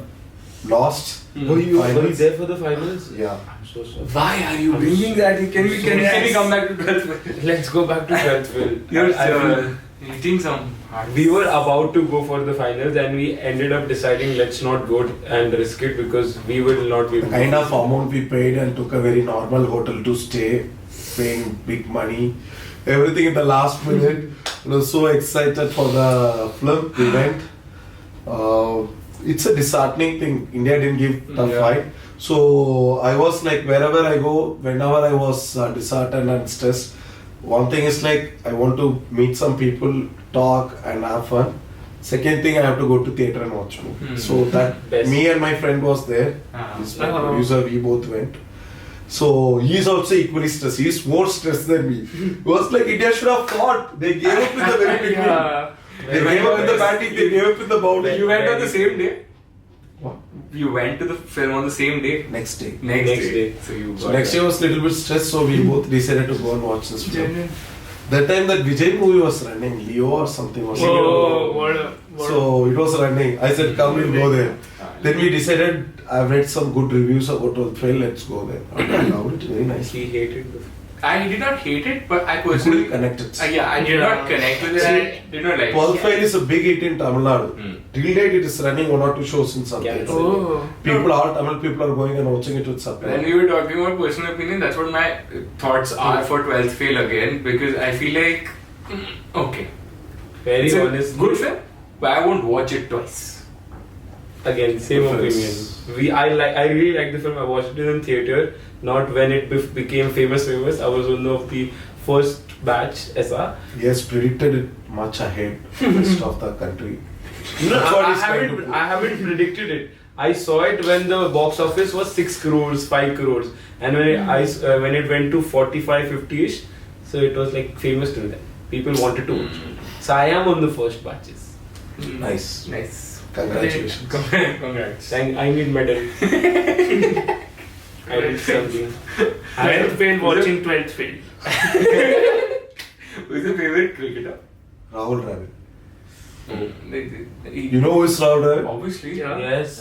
lost. Were you there for the finals? Yeah. I'm so sorry. Why are you bringing that? Can we come back to 12th Fail? Let's go back to 12th Fail. You're eating some hard. We were about to go for the finals and we ended up deciding let's not go and risk it because we will not be able The kind of amount we paid and took a very normal hotel to stay, paying big money, everything in the last minute. I was so excited for the film. We went. It's a disheartening thing. India didn't give tough fight. So I was like, wherever I go, whenever I was disheartened and stressed, one thing is like, I want to meet some people, talk and have fun. Second thing, I have to go to theatre and watch movie. So that me and my friend was there. He's my producer, we both went. So he's also equally stressed. He's more stressed than me. He was like, India should have fought. They gave up in the very beginning. They gave up in the batting, they gave up in the bowling. You went on the same day? What? You went to the film on the same day? Next day. Next day. So next day was a little bit stressed, so we both decided to go and watch this film. That time that Vijay movie was running, Leo or something was running. So it was running. I said, come, we'll go there. Then we decided, I've read some good reviews about 12th Fail, let's go there. I loved it very nicely. He hated the film. I did not hate it, but I personally connected. I did not connect with it. I did not like it. 12th Fail is a big hit in Tamil Nadu. Till date, it is running 1 or 2 shows in some places. People, all Tamil people are going and watching it with subtitles. When we were talking about personal opinion, that's what my thoughts are for 12th Fail again, because I feel like, okay. Very It's honest. a good film, but I won't watch it twice. Again, same Difference. opinion. I really like the film. I watched it in theater, not when it became famous. I was one of the first batch. ऐसा. He has predicted it much ahead the rest of the country. No, That's what he's I trying to haven't. I haven't predicted it. I saw it when the box office was 6 crores, 5 crores, and when it went to 45, 50ish, so it was like famous till then. People wanted to watch it. So I am on the first batches. Nice. Nice. Congratulations. Congrats. I need medal. I did something. 12th fail watching 12th fail. Who's your favorite cricketer? Rahul Dravid. You You know who is Rahul Dravid? Obviously. Yeah. Yes.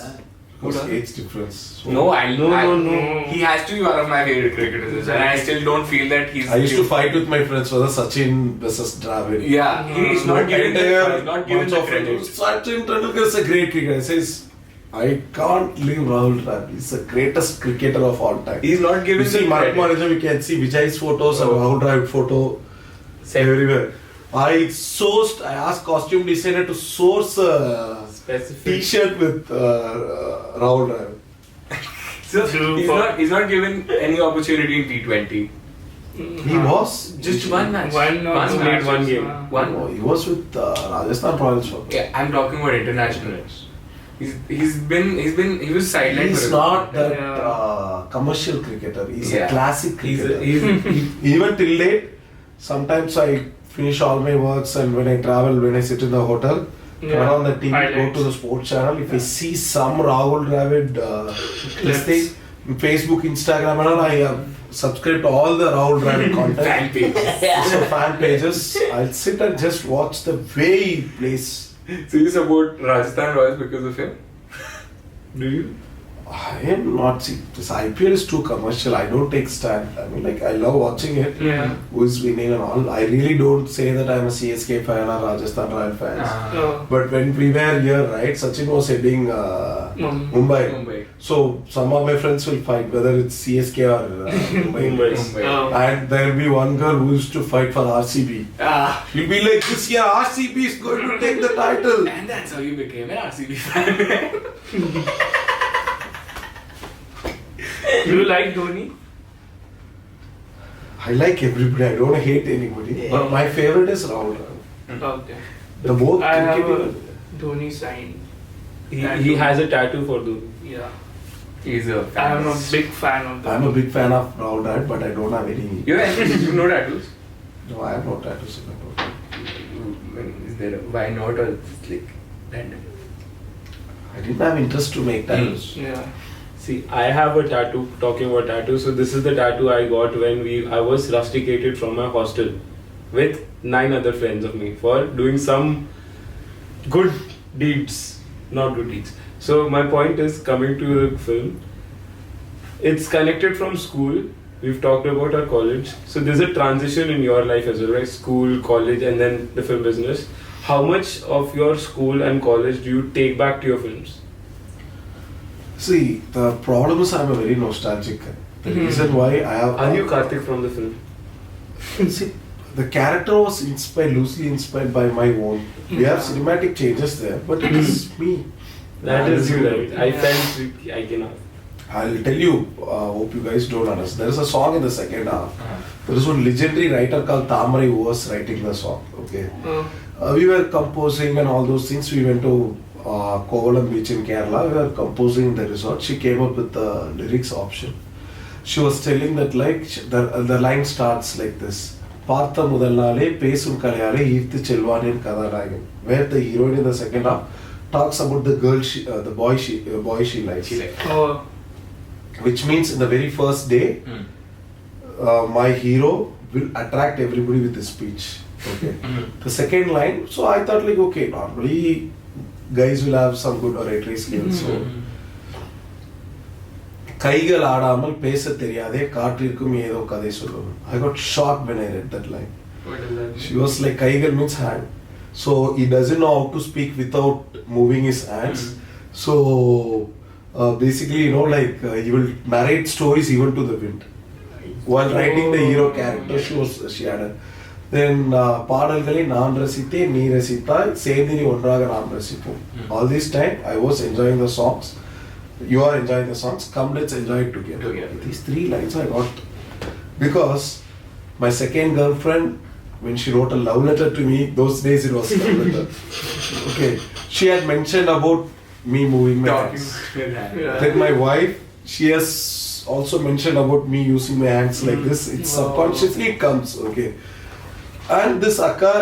Because age difference. So No, No. He has to be one of my favorite cricketers, and I still don't feel that he's. I used to fight with my friends whether Sachin versus Dravid. Yeah, he's not given the bunch of credit. Sachin Tendulkar is a great cricketer. He says, I can't leave Rahul Dravid. He's the greatest cricketer of all time. He's not You given see the Marakkuma, credit. Nenjam, we can see Vijay's photos and Rahul Dravid photo everywhere. I asked costume designer to source a Specific. t-shirt with Rahul Dravid. So True he's for- not given any opportunity in T20. He was Just one match. One match. played one game. One. No, he was with Rajasthan Royals. Yeah, I'm talking about internationals. He was sidelined. He's for a- not that Yeah. commercial cricketer. He's a Yeah. classic cricketer. He's Even till date, sometimes I finish all my works and when I travel, when I sit in the hotel, turn on the TV, Highlights. go to the sports channel. If I see some Rahul Dravid this thing, Facebook, Instagram, and all, I have subscribed to all the Rahul Dravid content. Fan page. So fan pages. I'll sit and just watch the way he plays. So you support Rajasthan Royals because of him? Do you? I am not see this IPL is too commercial. I don't take stand. I mean, like I love watching it. Yeah. Who is winning and all. I really don't say that I'm a CSK fan or Rajasthan Royal fans. Oh. But when we were here, right, Sachin was heading Mumbai. Mumbai. So some of my friends will fight whether it's CSK or Mumbai. Mumbai. Oh. And there will be one girl who used to fight for RCB. Ah. She'll be like, this year RCB is going to take the title. And that's how you became an RCB fan. Do you like Dhoni? I like everybody. I don't hate anybody. But my favorite is Rahul Dravid. Okay. The both I have cricketing. a Dhoni sign. He has a tattoo for Dhoni. Yeah. He's a I fan. am a big fan of I'm a Dhoni. big fan of Rahul Dravid, but I don't have any. You know tattoos? No, I have no tattoos in my body. Is there why not or it's like random? I didn't have interest to make tattoos. Yeah. See, I have a tattoo. Talking about tattoos, so this is the tattoo I got when I was rusticated from my hostel with 9 other friends of me for doing some good deeds, not good deeds. So my point is coming to the film. It's connected from school. We've talked about our college. So there's a transition in your life as well, right? School, college, and then the film business. How much of your school and college do you take back to your films? See, the problem is I'm a very nostalgic guy. The reason why I have. Are you Karthik from the film? See, the character was loosely inspired by my own. We have cinematic changes there, but it is me. That is you, right? I Yeah. felt I cannot. I'll tell you, hope you guys don't understand. There is a song in the second half. There is one legendary writer called Tamarai who was writing the song. Okay. We were composing and all those things. We went to Kovalam beach in Kerala. We were composing in the resort. She came up with the lyrics option. She was telling that like the line starts like this. Partha mudalnale pesum kalayale ஈர்த்து செல்வானின் கதாநாயகன். Where the heroine in the second half talks about the girl the boy she likes. Oh. Which means in the very first day, my hero will attract everybody with his speech. Okay. The second line, so I thought like, okay, normally guys will have some good oratory skills. So, கைகள் ஆடாமல் பேச தெரியாதே காற்றிற்கும் ஏதோ கதை சொல்லும். I got shocked when I read that line. What does that mean? She was like, கைகள் means hand. So he doesn't know how to speak without moving his hands. So basically, you know, like he will narrate stories even to the wind. While writing the hero character, she had a Then பாடல்களை நான் ரசித்தேன் நீ ரசித்தாய் சேர்ந்து நீ ஒன்றாக நாம் ரசிப்போம். All this time I was enjoying the songs. You are enjoying the songs. Come, let's enjoy it together. These 3 lines I got because my second girlfriend, when she wrote a love letter to me, those days it was love letter. Okay, she had mentioned about me moving my hands. Then my wife, she has also mentioned about me using my hands like this. It subconsciously comes. Okay, and this Akka,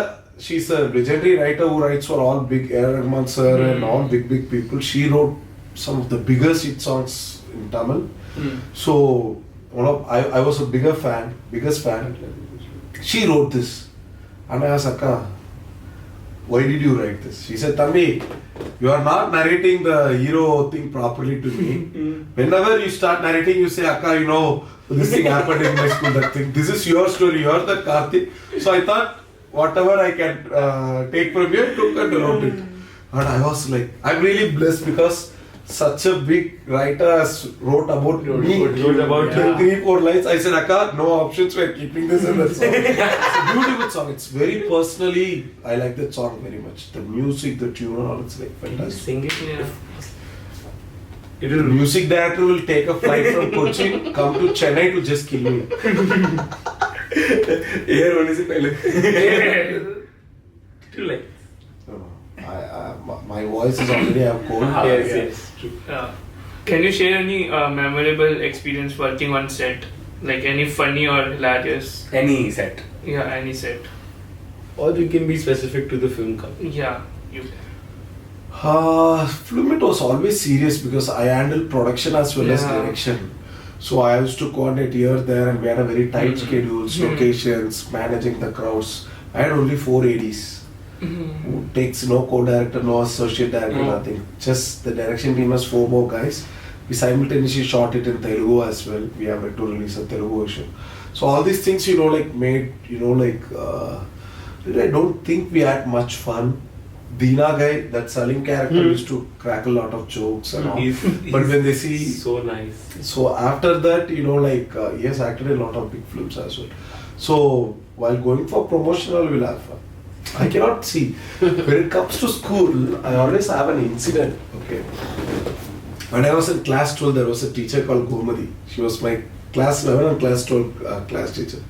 she's a legendary writer who writes for all big Rahman sir and all big people. She wrote some of the biggest hit songs in Tamil. So I was a biggest fan. She wrote this, and I asked Akka, why did you write this? She said, Thambi, you are not narrating the hero thing properly to me. Whenever you start narrating, you say, Akka, you know, this thing happened in my school, that thing. This is your story, you are the Karthik. So I thought, whatever I can take from you, I took and wrote it. And I was like, I'm really blessed because such a big writer has wrote about me. Wrote about in 3-4 lines. I said, Akka, no options, we're keeping this in that song. It's a beautiful song. It's very personally, I like that song very much. The music, the tune and all, it's like fantastic. Sing it. The music director will take a flight from Cochin, come to Chennai to just kill me. Air होने से पहले. 2 lines. My voice is already a cold. Yes. True. Can you share any memorable experience working on set? Like any funny or hilarious? Any set. Yeah, any set. Or you can be specific to the film company. Yeah, you. Film it was always serious because I handled production as well as direction. So I used to coordinate here, there, and we had a very tight schedules, locations, managing the crowds. I had only 4 ADs. Who takes no co-director, no associate director, nothing. Just the direction team has 4 more guys. We simultaneously shot it in Telugu as well. We have to release a Telugu version. So all these things, made, I don't think we had much fun. Dina guy, that Salim character used to crack a lot of jokes and all. But when they see... So nice. So after that, he has acted in a lot of big films as well. So while going for promotional, we'll have fun. I cannot see. When it comes to school, I always have an incident. Okay. When I was in class 12, there was a teacher called Gomadi. She was my class 11 and class 12 class teacher.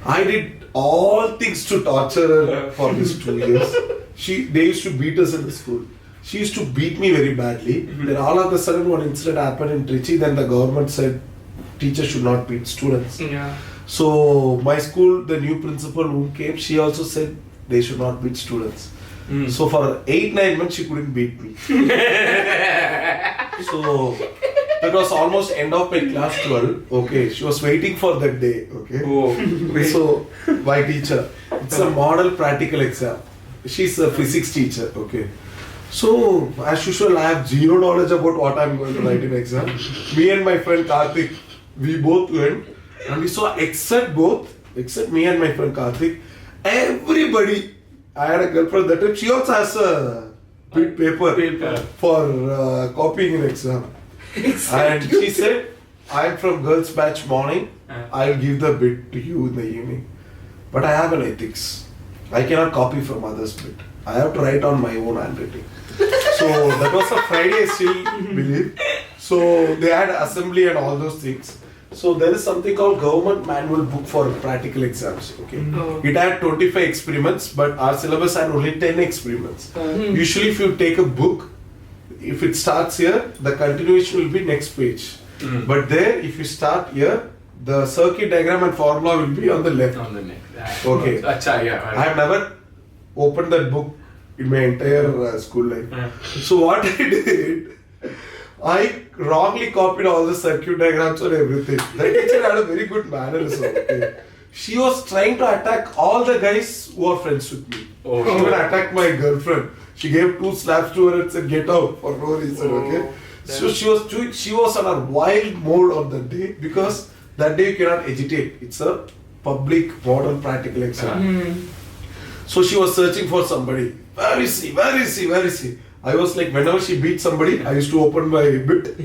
I did all things to torture her for these 2 years. They used to beat us in the school. She used to beat me very badly. Then all of a sudden, one incident happened in Trichy. Then the government said teachers should not beat students. Yeah. So my school, the new principal who came, she also said they should not beat students. So for 8-9 months she couldn't beat me. So that was almost end of my class 12. Okay, she was waiting for that day. Okay. So my teacher, it's a model practical exam. She's a physics teacher. Okay. So as usual, I have zero knowledge about what I'm going to write in exam. Me and my friend Karthik, we both went, and we saw except me and my friend Karthik, everybody. I had a girlfriend that time. She also has a bit paper for copying in exam. And she said, I'm from girls batch morning. I'll give the bit to you in the evening. But I have an ethics. I cannot copy from others' bit. I have to write on my own handwriting. So that was a Friday, I still believe. So they had assembly and all those things. So there is something called government manual book for practical exams. Okay, it had 25 experiments, but our syllabus had only 10 experiments. Usually, if you take a book, if it starts here, the continuation will be next page. But there, if you start here, the circuit diagram and formula will be on the left. On the next. Okay. Acha, yeah. I have never opened that book in my entire school life. So what I did, I wrongly copied all the circuit diagrams and everything. That teacher had a very good mannerism. Okay. She was trying to attack all the guys who are friends with me. She even attacked my girlfriend. She gave 2 slaps to her and said, "Get out," for no reason. Okay. So she was on a wild mode on that day because that day you cannot agitate. It's a public model practical exam. So she was searching for somebody. Where is he? Where is he? Where is he? I was like, whenever she beat somebody, I used to open my bit.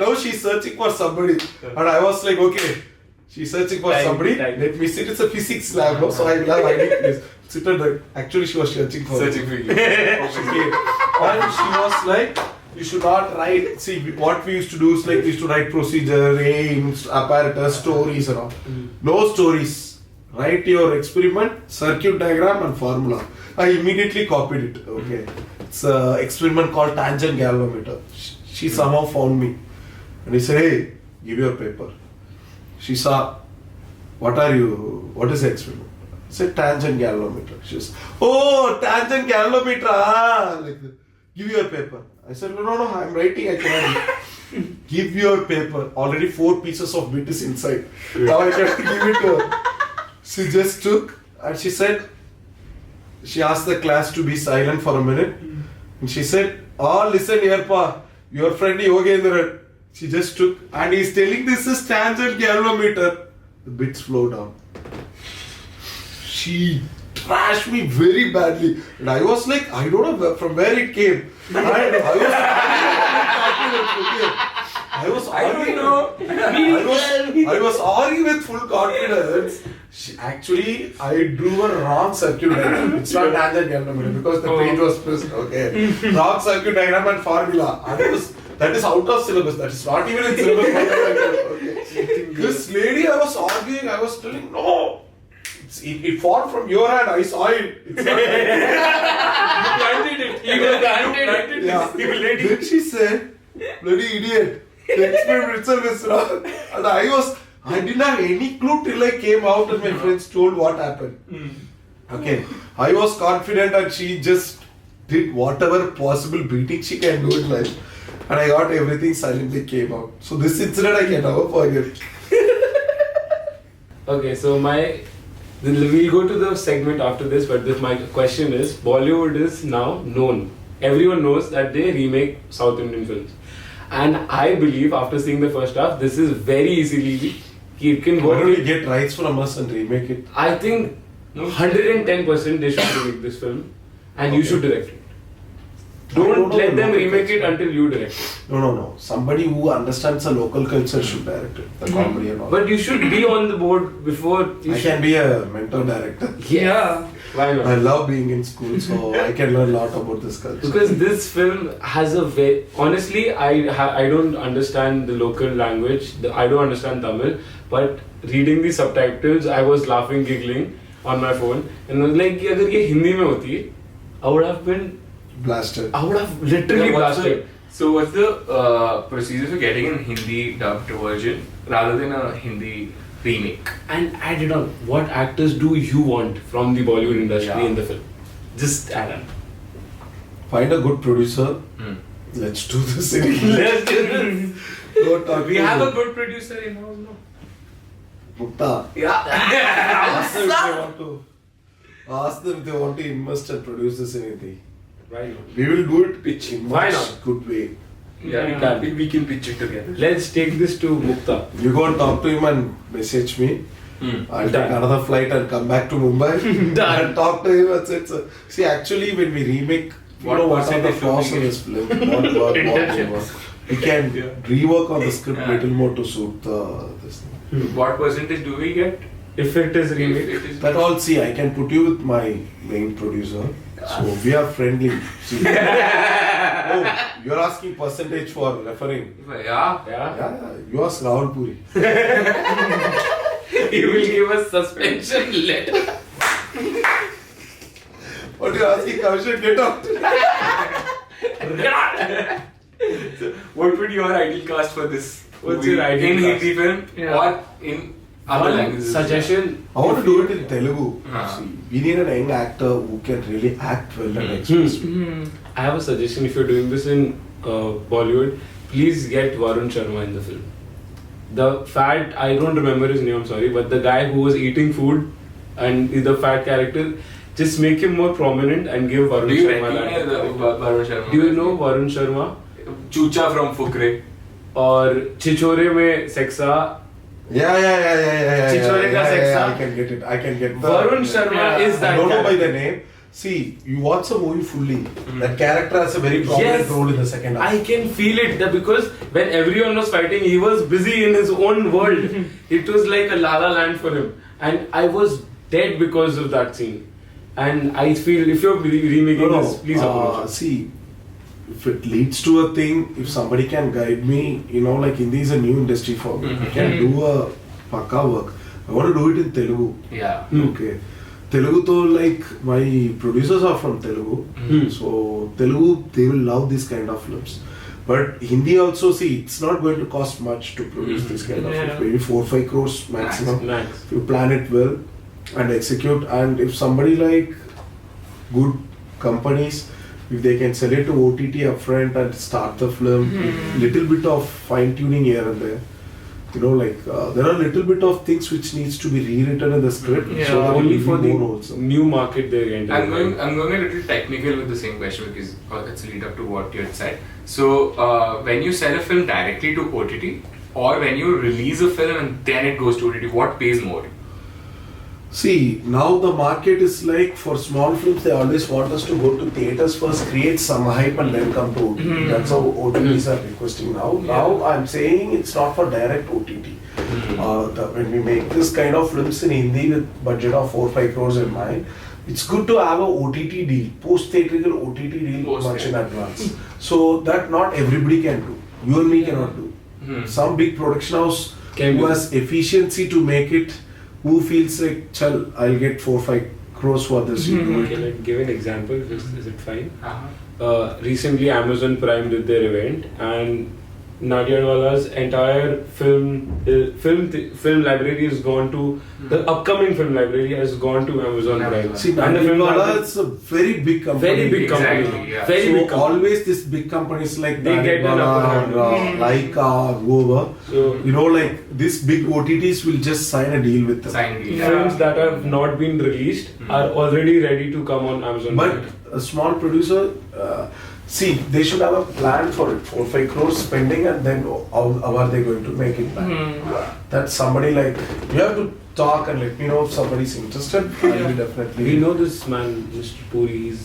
Now she's searching for somebody. And I was like, okay. She's searching for Time, somebody. time. Let me sit. It's a physics lab, no? So I will have hiding place. Sit at the. Actually, she was searching for. Searching for you. Okay. And she was like, you should not write. See, what we used to do is like we used to write procedure, aims, apparatus, stories, and all. No stories. Write your experiment, circuit diagram, and formula. I immediately copied it. Okay. It's an experiment called tangent galvanometer. She somehow found me, and he said, "Hey, give your paper." She saw, what is the experiment? I said, tangent galvanometer. She says, oh, tangent galvanometer, like that. Give your paper. I said, no, I'm writing, I cannot. Give your paper. Already 4 pieces of bit is inside. Now I have to give it to her. She just took, and she said, she asked the class to be silent for a minute. And she said, listen here, pa, your friend Yoagandran. She just took, and he's telling this is tangent galvanometer. The bits flow down. She trashed me very badly. And I was like, I don't know from where it came. And I was arguing with full confidence. I drew a wrong circuit diagram. It's not tangent galvanometer because the page was pressed. Okay. Wrong circuit diagram and formula. That is out of syllabus. That is not even in syllabus. Okay. This lady, I was arguing. I was telling, no. It fell from your hand. I saw it. It's not You planted it. Yeah. Then she said, bloody idiot. The experiment itself is wrong. And I didn't have any clue till I came out and my friends told what happened. Okay. I was confident and she just did whatever possible beating she can do in life. And I got everything silently came out. So this incident I can never forget. Okay, so we'll go to the segment after this, but my question is, Bollywood is now known. Everyone knows that they remake South Indian films. And I believe after seeing the first half, this is very easily, it can Why work. don't you get rights from us and remake it? I think 110% they should remake this film and you should direct it. Don't let them remake it until you direct it. No. Somebody who understands the local culture should direct it. The comedy and all. But you should be on the board before you I should. can be a mentor director. Yeah. Why not? I love being in school, so I can learn a lot about this culture. Because this film has a very... Honestly, I don't understand the local language. I don't understand Tamil. But reading the subtitles, I was laughing, giggling on my phone. And I was like, if this Hindi mein hoti, I would have been... Blasted. I would have literally blasted. So what's the procedure for getting a Hindi dubbed version rather than a Hindi remake? And add it on. What actors do you want from the Bollywood industry Yeah. in the film? Just add on. Find a good producer. Let's do this in English. Let's do this. Don't talk We to have me. a good producer in house now. Mutta. Yeah. Ask them if they want to invest and produce this in Hindi. Why not? We will do it pitch in Why much not? good way. Yeah, we can pitch it together. Let's take this to Mukta. You go and talk to him and message me. I'll take Done. another flight and come back to Mumbai Done. and talk to him and say, so, see, actually, when we remake, What what are the percentage flaws should in we this film? What work, Intentions. work. We can rework on the script a little more to suit this thing. What percentage do we get? If it is If remake. it is That all, see, I can put you with my main producer. So we are friendly. See. Oh, you're asking percentage for referring. Yeah. Yeah. Yeah, you ask Rahul Puri. He will give us suspension letter. What you asking, Commission? Get out. What would your ideal cast for this? What's movie? your ideal in cast? Hindi film Yeah. or in other One languages? suggestion. I want to do it in Telugu. Ah. See, we need an young actor who can really act well and express well. I have a suggestion. If you're doing this in Bollywood, please get Varun Sharma in the film. The fat, I don't remember his name, I'm sorry, but the guy who was eating food and is the fat character, just make him more prominent and give Varun Do you Sharma recognize that. Varun Sharma? Do you know Varun Sharma? Chucha from Fukre. और छिछोरे में सेक्सा Yeah. Chichore ka sexa. I can get it. I can get the. Varun Sharma Yeah. is that I don't know by character. the name. See, you watch the movie fully. That character has a very prominent Yes. role in the second half. I can feel it because when everyone was fighting, he was busy in his own world. It was like a la la land for him, and I was dead because of that scene. And I feel if you're remaking this, please apologize. See, if it leads to a thing, if somebody can guide me, like Hindi is a new industry for me. I can do a pakka work. I want to do it in Telugu. Yeah. Okay. Telugu though, like my producers are from Telugu, so Telugu they will love this kind of films. But Hindi also, see, it's not going to cost much to produce this kind of films. Maybe 4-5 crores maximum. Max. If you plan it well and execute, and if somebody like good companies, if they can sell it to OTT upfront and start the film, little bit of fine tuning here and there. There are little bit of things which needs to be rewritten in the script. So that Only it for will be the more wholesome. new market they're entering. I'm going a little technical with the same question because it's a lead up to what you had said. So when you sell a film directly to OTT or when you release a film and then it goes to OTT, what pays more? See, now the market is like for small films, they always want us to go to theaters first, create some hype and then come to OTT. That's how OTTs are requesting now. Now I'm saying it's not for direct OTT. When we make this kind of films in Hindi with budget of 4-5 crores in mind, it's good to have a OTT deal, post-theatrical OTT deal much in advance. So that not everybody can do. You and me cannot do. Some big production house who has efficiency to make it, who feels like, chal, I'll get 4-5 crores for this. Can I give an example? Is it fine? Recently, Amazon Prime did their event, and Nadiadwala's entire film library has gone to the upcoming film library has gone to Amazon Prime. See, Nadiadwala is a very big company. Very big company. Exactly, yeah. Very So big company. always these big companies like They get an upper hand. Laika, whoever, So like these big OTTs will just sign a deal with them. films that have not been released are already ready to come on Amazon But Prime. a small producer, see, they should have a plan for it, 4-5 crores spending, and then how are they going to make it back? That's somebody like, you have to talk and let me know if somebody's interested. I will definitely. We know this man, Mr. Puri.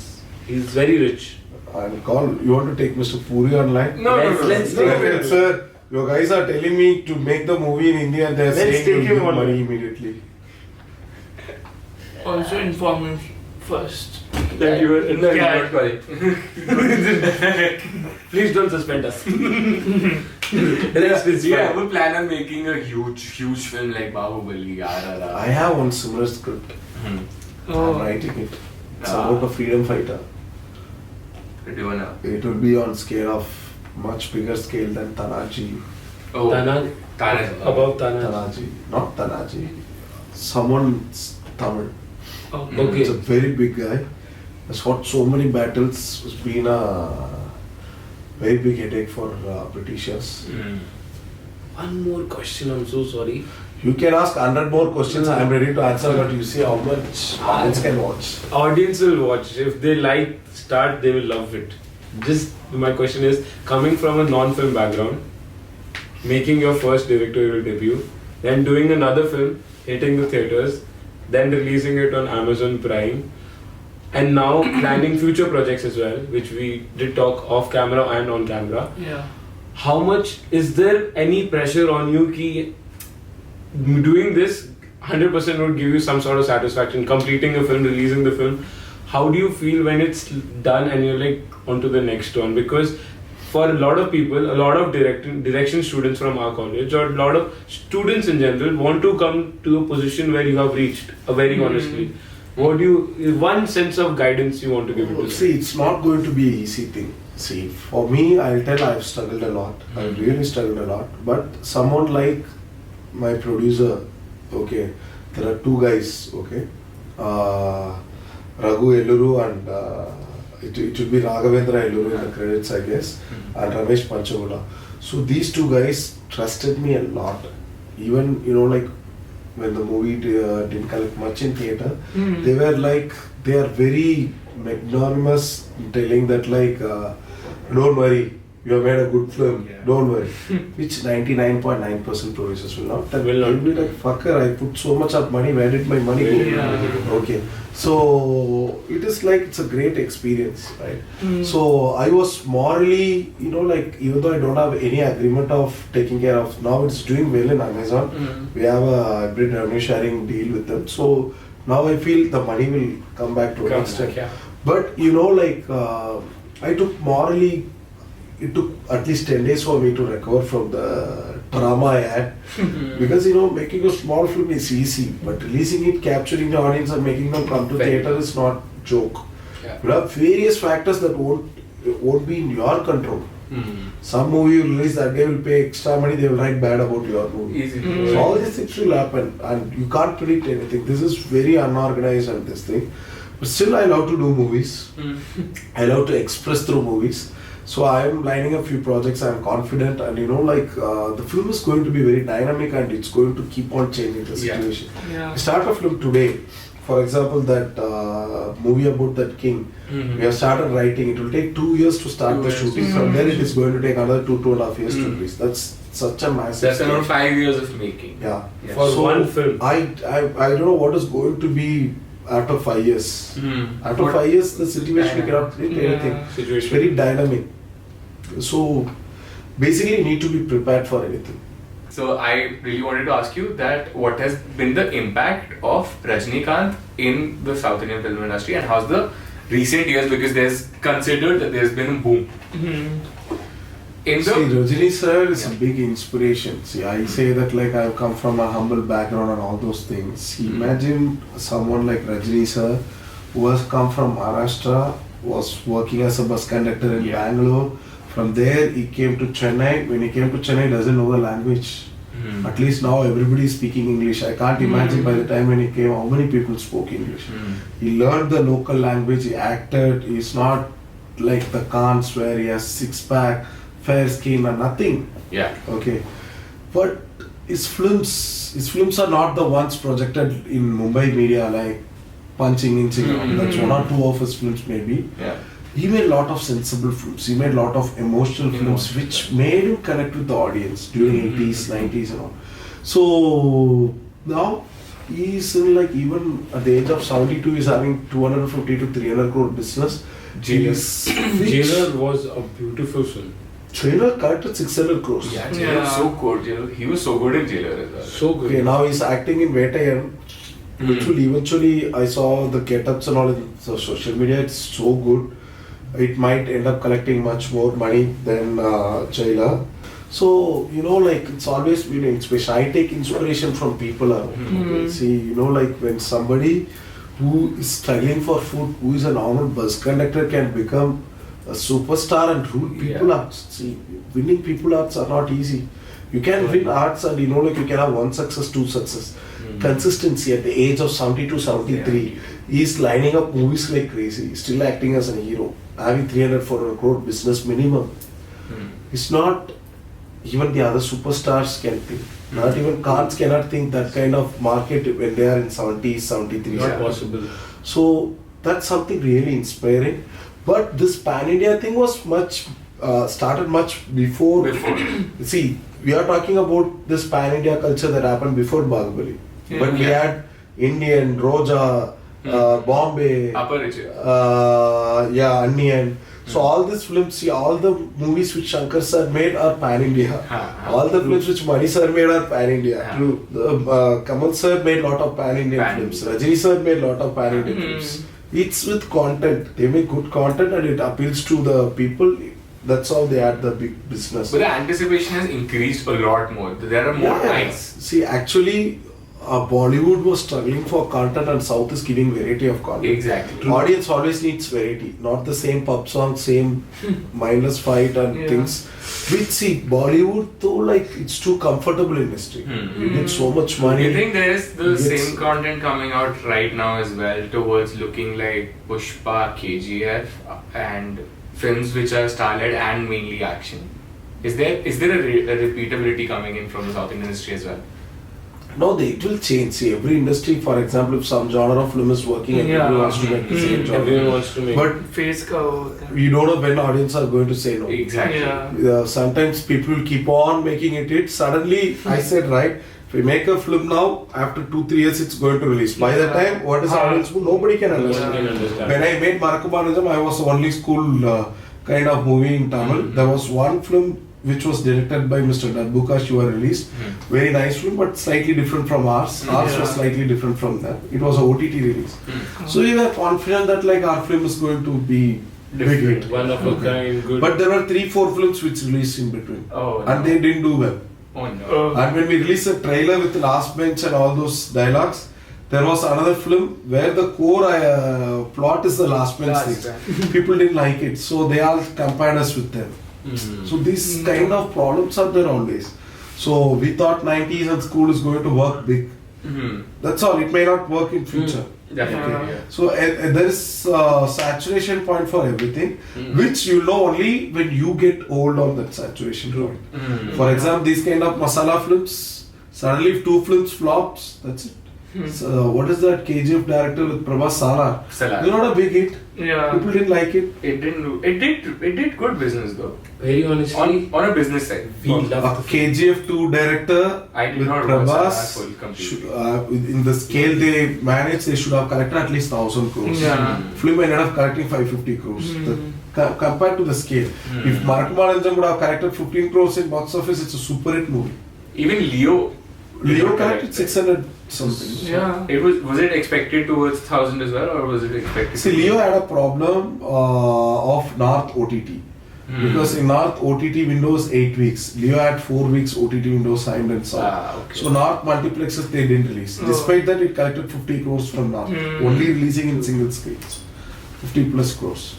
He's very rich. I'll call. You want to take Mr. Puri online? No, Let's take Okay, sir, your guys are telling me to make the movie in India and they're Let's saying take you him give on. money immediately. Also inform him first. That you were Yeah. Please don't suspend us. Do you ever plan on making a huge film like Bahubali, RRR? I have one similar script. I'm writing it. It's about a freedom fighter. Do you wanna? It will be on scale of much bigger scale than Tanaji. Oh, Tanaji. Tanaji. About Tanaji. Tanaji, not Tanaji. Someone's Tamil. Okay. It's a very big guy. Has fought so many battles. It's been a very big headache for Britishers. One more question, I'm so sorry. You can ask 100 more questions. I am ready to answer, but you see how much audience can watch. Audience will watch. If they like start, they will love it. Just my question is, coming from a non-film background, making your first directorial debut, then doing another film, hitting the theaters, then releasing it on Amazon Prime, and now planning future projects as well, which we did talk off camera and on camera. Yeah. How much is there any pressure on you ki doing this 100% would give you some sort of satisfaction, completing a film, releasing the film? How do you feel when it's done and you're like on to the next one? Because for a lot of people, a lot of direction students from our college or a lot of students in general want to come to a position where you have reached, very honestly. What do you, one sense of guidance you want to give it to them? See, it's not going to be an easy thing. See, for me, I'll tell I've struggled a lot. I've really struggled a lot. But someone like my producer, okay, there are two guys, okay, Raghu Elluru and it will be Raghavendra Elluru in the credits, I guess, and Ramesh Panchagula. So these two guys trusted me a lot. Even, like when the movie didn't collect much in theatre, they were like, they are very magnanimous in telling that like, don't worry, you have made a good film, Yeah. don't worry. Which 99.9% producers will not. That Will not. will be like, fucker, I put so much of money, where did my money go? Yeah. Okay. So it is like, it's a great experience, right? So I was morally, like, even though I don't have any agreement of taking care of, now it's doing well in Amazon. We have a hybrid revenue sharing deal with them. So now I feel the money will come back to an extent. Yeah. But I took morally, it took at least 10 days for me to recover from the trauma I had. Because making a small film is easy, but releasing it, capturing the audience and making them come to theatre is not joke. Yeah. You have various factors that won't be in your control. Some movie you release, that guy will pay extra money, they will write bad about your movie. Easy. So all these things will happen and you can't predict anything. This is very unorganized and this thing. But still I love to do movies. I love to express through movies. So I am lining up few projects. I am confident and the film is going to be very dynamic and it's going to keep on changing the situation. Yeah. I start a film today. For example, that movie about that king. We have started writing. It will take 2 years to start the shooting. From there it is going to take another 2.5 years to release. That's such a massive. That's around 5 years of making. Yeah. Yeah. For So one film. I don't know what is going to be after 5 years. After 5 years, the situation cannot predict anything. It's Situation. very dynamic. So basically, you need to be prepared for anything. So I really wanted to ask you that what has been the impact of Rajnikant in the South Indian film industry and how's the recent years, because there's considered that there's been a boom. In See, the Rajini sir is a big inspiration. See, I say that like I've come from a humble background and all those things. See, imagine someone like Rajini sir who has come from Maharashtra, was working as a bus conductor in Bangalore. From there, he came to Chennai. When he came to Chennai, he doesn't know the language. At least now everybody is speaking English. I can't imagine by the time when he came, how many people spoke English. He learned the local language, he acted. He's not like the Khans where he has six-pack, fair skin and nothing. yeah. Okay. But his films are not the ones projected in Mumbai media like punching, inching. That's one or two of his films maybe. Yeah. He made a lot of sensible films. He made a lot of emotional films which made him connect with the audience during 80s, 90s and all. So now he's in like, even at the age of 72, he's having 250 to 300 crore business. Jailer was a beautiful film. Trailer collected 600 crores. Yeah, Jailer was so good. He was so good in Jailer as well. So good. Okay, now he's acting in Vettayan. Which will eventually, I saw the get-ups and all in social media, it's so good. It might end up collecting much more money than Jailer. So, it's always been inspiration. I take inspiration from people around. Okay? See, like when somebody who is struggling for food, who is a normal bus conductor can become a superstar and rule people hearts. See, winning people hearts are not easy. You can win hearts and you can have one success, two success. Consistency at the age of 72, 73. He's lining up movies like crazy. He's still acting as a hero. Having 300, 400 crore business minimum. It's not even the other superstars can think. Not even Khans cannot think that kind of market when they are in 70s, 73. Not possible. So that's something really inspiring. But this pan-India thing was started much before. See, we are talking about this pan-India culture that happened before Bahubali. But we had Indian, Roja, Bombay, Onion. So all these films, see, all the movies which Shankar sir made are pan-India. All the films which Mani sir made are pan-India. True. Kamal sir made lot of pan-Indian films. Rajini sir made lot of pan-Indian films. It's with content. They make good content and it appeals to the people. That's how they had the big business. But the anticipation has increased a lot more. There are more eyes. See, actually, Bollywood was struggling for content and South is giving variety of content. Exactly. Audience always needs variety, not the same pop song, same mindless fight and things. Which, see, Bollywood though, like, it's too comfortable industry. You get so much money. Do you think there is the same content coming out right now as well towards looking like Pushpa, KGF and films which are star-led and mainly action? Is there a repeatability coming in from the South Indian industry as well? No, it will change. See, every industry, for example, if some genre of film is working, everyone Yeah. wants to make the same genre. Everyone wants to make. But Face ka hota hai. you don't know when audience are going to say no. Exactly. Yeah. Sometimes people will keep on making it hit. Suddenly, I said, right, if we make a film now, after 2-3 years, it's going to release. By the Yeah. time, what is the audience? Nobody can No one understand. can understand. When I made Marakkuma, I was the only school kind of movie in Tamil. There was one film which was directed by Mr. Darbuka Shiva released. Very nice film, but slightly different from ours. Ours was Yeah. slightly different from them. It was a OTT release. So we were confident that like our film is going to be big hit. One of a kind, good. But there were 3-4 films which released in between. Oh, And they didn't do well. Oh no. Oh. And when we released a trailer with the last bench and all those dialogues, there was another film where the core plot is the last bench thing. People didn't like it, so they all compared us with them. So these kind of problems are there always. So we thought 90s and school is going to work big. That's all. It may not work in future. Definitely. Yeah. Yeah. So there is saturation point for everything, which you know only when you get old on that saturation point. For example, these kind of masala films, suddenly if 2 films flops, that's it. So what is that KGF director with Prabhas Salar? Salar. It's not a big hit. Yeah. People didn't like it. It didn't do. It did good business though. Very honestly, On a business side. we love A the film. KGF 2 director I did with not watch Salar Prabhas, full completely. in the scale they managed, they should have collected at least 1,000 crores. Yeah. Film ended up collecting 550 crores. Compared to the scale, if Marakkuma Nenjam would have collected 15 crores in box office, it's a super hit movie. Even Leo. Leo collected 600 something. Yeah. It was it expected towards 1,000 as well, or was it expected? See, Leo had a problem of North OTT. Because in North OTT windows 8 weeks. Leo had 4 weeks OTT windows signed and sold. Okay. So North multiplexes they didn't release. Despite that, it collected 50 crores from North. Only releasing in single screens. 50 plus crores.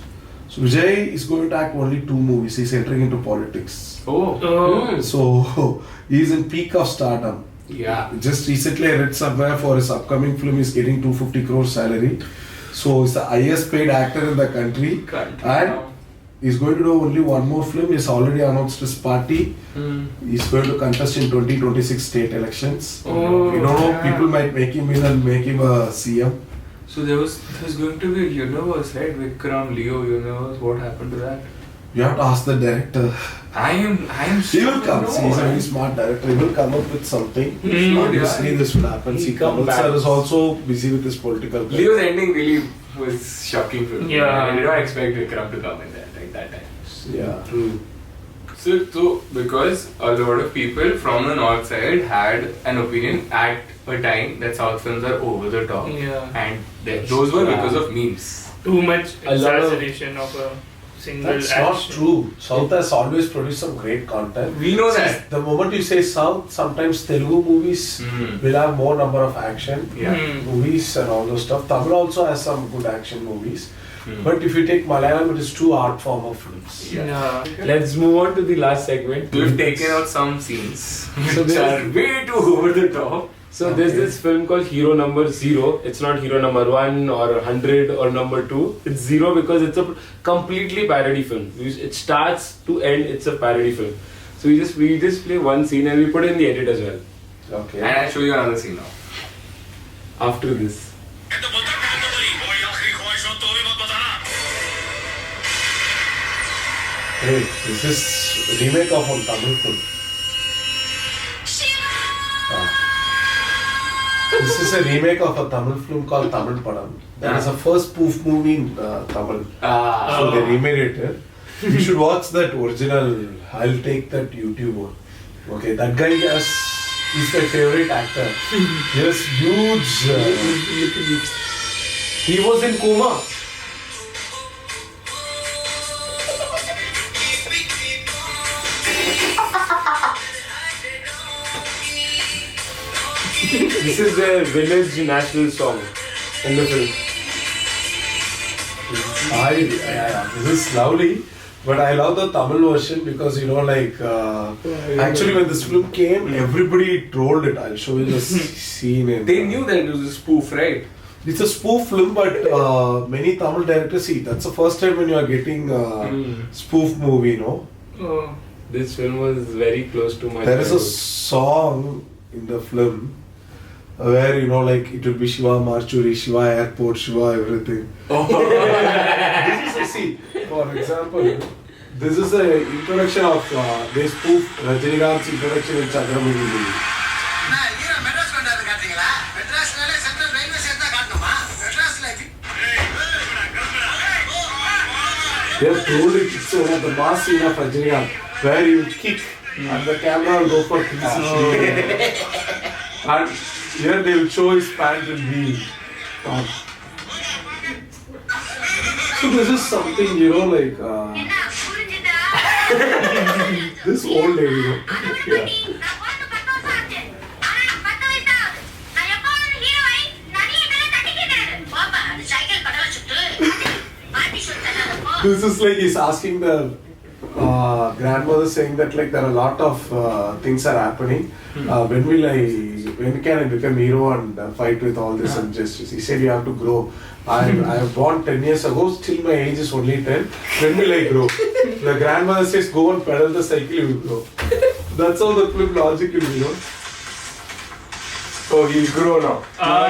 So Vijay is going to act only 2 movies. He's entering into politics. Oh. So he's in peak of stardom. Yeah. Just recently I read somewhere for his upcoming film he's getting 250 crores salary. So he's the highest paid actor in the country. And he's going to do only one more film. He's already announced his party. He's going to contest in 2026 state elections. Oh, You don't know, yeah. people might make him in and make him a CM. So there's going to be a universe, right? Vikram Leo universe. What happened to that? You have to ask the director. I am. He will come. See, he's a very smart director. He will come up with something. Obviously, this will happen. See, He'll come Kamal back. sir is also busy with his political career. Leo's ending really was shocking for me. Yeah. I did not expect Vikram to come in there like that time. Yeah. True. So because a lot of people from the north side had an opinion at a time that south films are over the top, Yeah. and those were because of memes. Too much A lot of- exaggeration of a single That's action. not true. South has always produced some great content. We know See, that. the moment you say South, sometimes Telugu movies will have more number of action Yeah. movies and all those stuff. Tamil also has some good action movies. But if you take Malayalam, it is true art form of films. Yeah. Let's move on to the last segment. We've taken out some scenes So which are there's- way too over the top. So there's this film called Hero Number 0. It's not Hero Number 1 or 100 or number 2. It's 0 because it's a completely parody film. It starts to end, it's a parody film. So we just play one scene and we put in the edit as well. Okay. And I'll show you another scene now. After this. Hey, this is remake of one Tamil film. This is a remake of a Tamil film called Tamil Padam. That is the first spoof movie in Tamil. So they remade it. You should watch that original. I'll take that YouTuber. Okay, that guy is my favorite actor. He has huge. He was in coma. This is the village national song in the film. This is lovely, but I love the Tamil version because actually when this film came, everybody trolled it. I'll show you the scene. They knew that it was a spoof, right? It's a spoof film, but many Tamil directors see that's the first time when you are getting spoof movie, no? Oh. This film was very close to my There is a childhood. song in the film where like it will be Shiva Marchuri, Shiva Airport, Shiva everything. This is see, for example, this is the introduction of they spoof Rajinikanth's introduction in Chandramukhhi movie. They have told it so that the mass scene of Rajinikanth where you kick and the camera will go for 360. And here they will show his pant and heel. So this is something, like this old lady, yeah. This is like he's asking the grandmother, saying that like there are a lot of things are happening. When can I become hero and fight with all this injustice? He said you have to grow. I was born 10 years ago, still my age is only 10. When will I grow? The grandmother says go and pedal the cycle, you will grow. That's how the film logic will be, Oh, he'll grow now.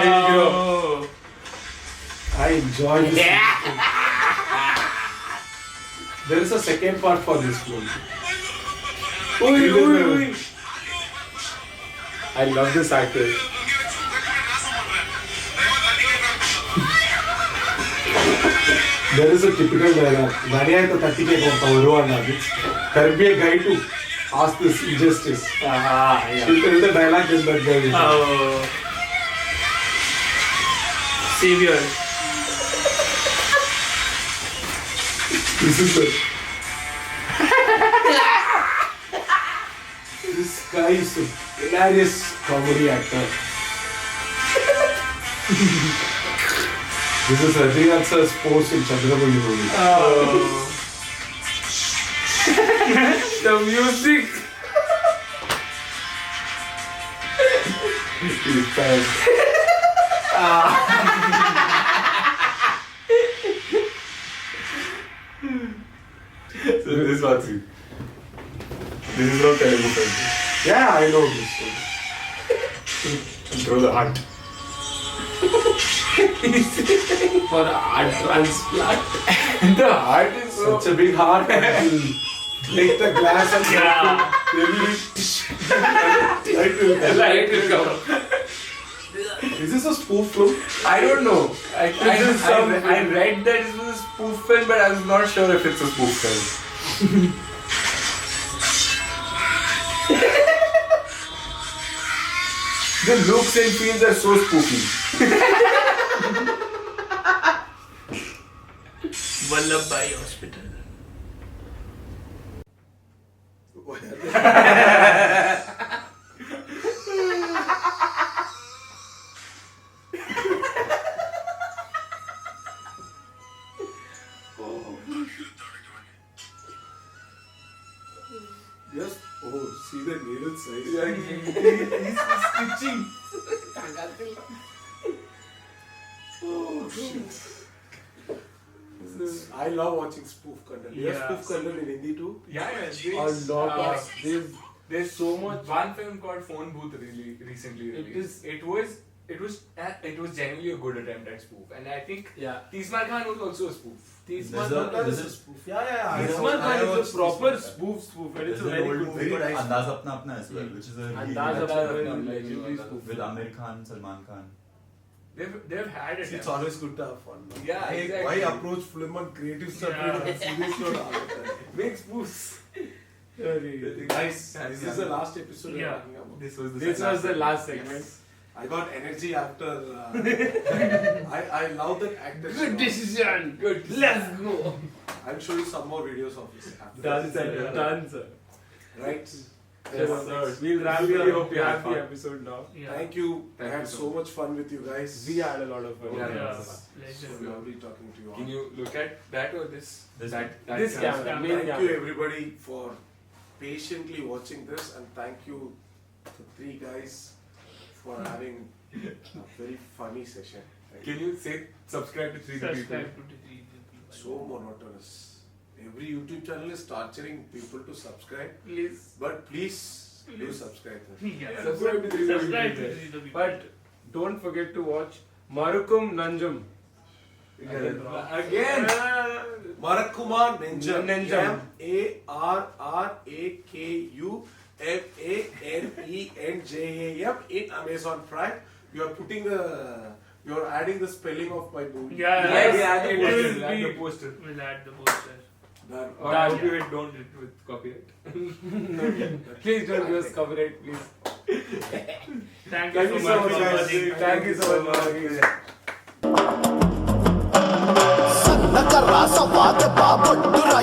He'll grow. I enjoy this. There is a second part for this film. I love this actor. There is a typical dialogue. There will be a guy to ask this injustice. She'll tell the dialogue in that guy. Savior. This is it. This guy is a hilarious comedy actor. This is Rajinikanth's post in Chandramukhhi movie. The music. He's fast. So this was it. This is not Telugu film. Yeah, I know this one. Throw the heart. For heart transplant. The heart is so... Such a big heart. Take the glass and Light will come. Is this a spoof film? I don't know. I read that it was a spoof film, but I was not sure if it's a spoof film. The looks and feels are so spooky. Vallabhbhai Hospital. Yes. Oh, see the needle size. He's stitching. Oh shit. I love watching spoof content. You have spoof content in Hindi too? Yeah. There's so much. One film called Phone Booth recently released. It was genuinely a good attempt at spoof, and I think Tismar Khan was also a spoof. Tismar Khan is a spoof. Yeah. Tismar Khan is a proper spoof, and it's a very good movie. Andaz Apna Apna as well, which is a Andaz Apna legendary spoof with Amir Khan, Salman Khan. They've had it. It's always good to have fun. Yeah, exactly. Why approach film on creative stuff and serious note all the time? Make spoofs. Nice. This is the last episode we're talking about. This was the last segment. Yes. I got energy after. I love that actor. Good decision. Good. Let's go. I'll show you some more videos of this. after Done, this. sir. Done, sir. Right. Yes, sir. We'll wrap Really hope you had the fun. episode now. Yeah. Thank you. I Thank had you so so much fun with you guys. We had a lot of fun. Yeah. Pleasure. Lovely talking to you all. Can you look at that or this? This This camera. main Thank camera. you everybody for patiently watching this, and thank you the three guys for having a very funny session. Can you say subscribe to 3 People? Subscribe to the 3 People. So monotonous. Every YouTube channel is torturing people to subscribe, Please. but please do subscribe. Yeah. Subscribe to 3 Subscribe to People. 3 People. But don't forget to watch Marakkuma Nenjam. Again. Marakkuma Nenjam. Nenjam. Marrakkumanenjam in Amazon Prime. You are putting you are adding the spelling of my movie. Yeah, It it will will be. the poster. We'll add the poster. Or I hope you don't do it with copyright. Please don't give us copyright, please. Thank you so much for guys. watching. Thank you so much. సన్నక రాస వాద బాబొట్టురా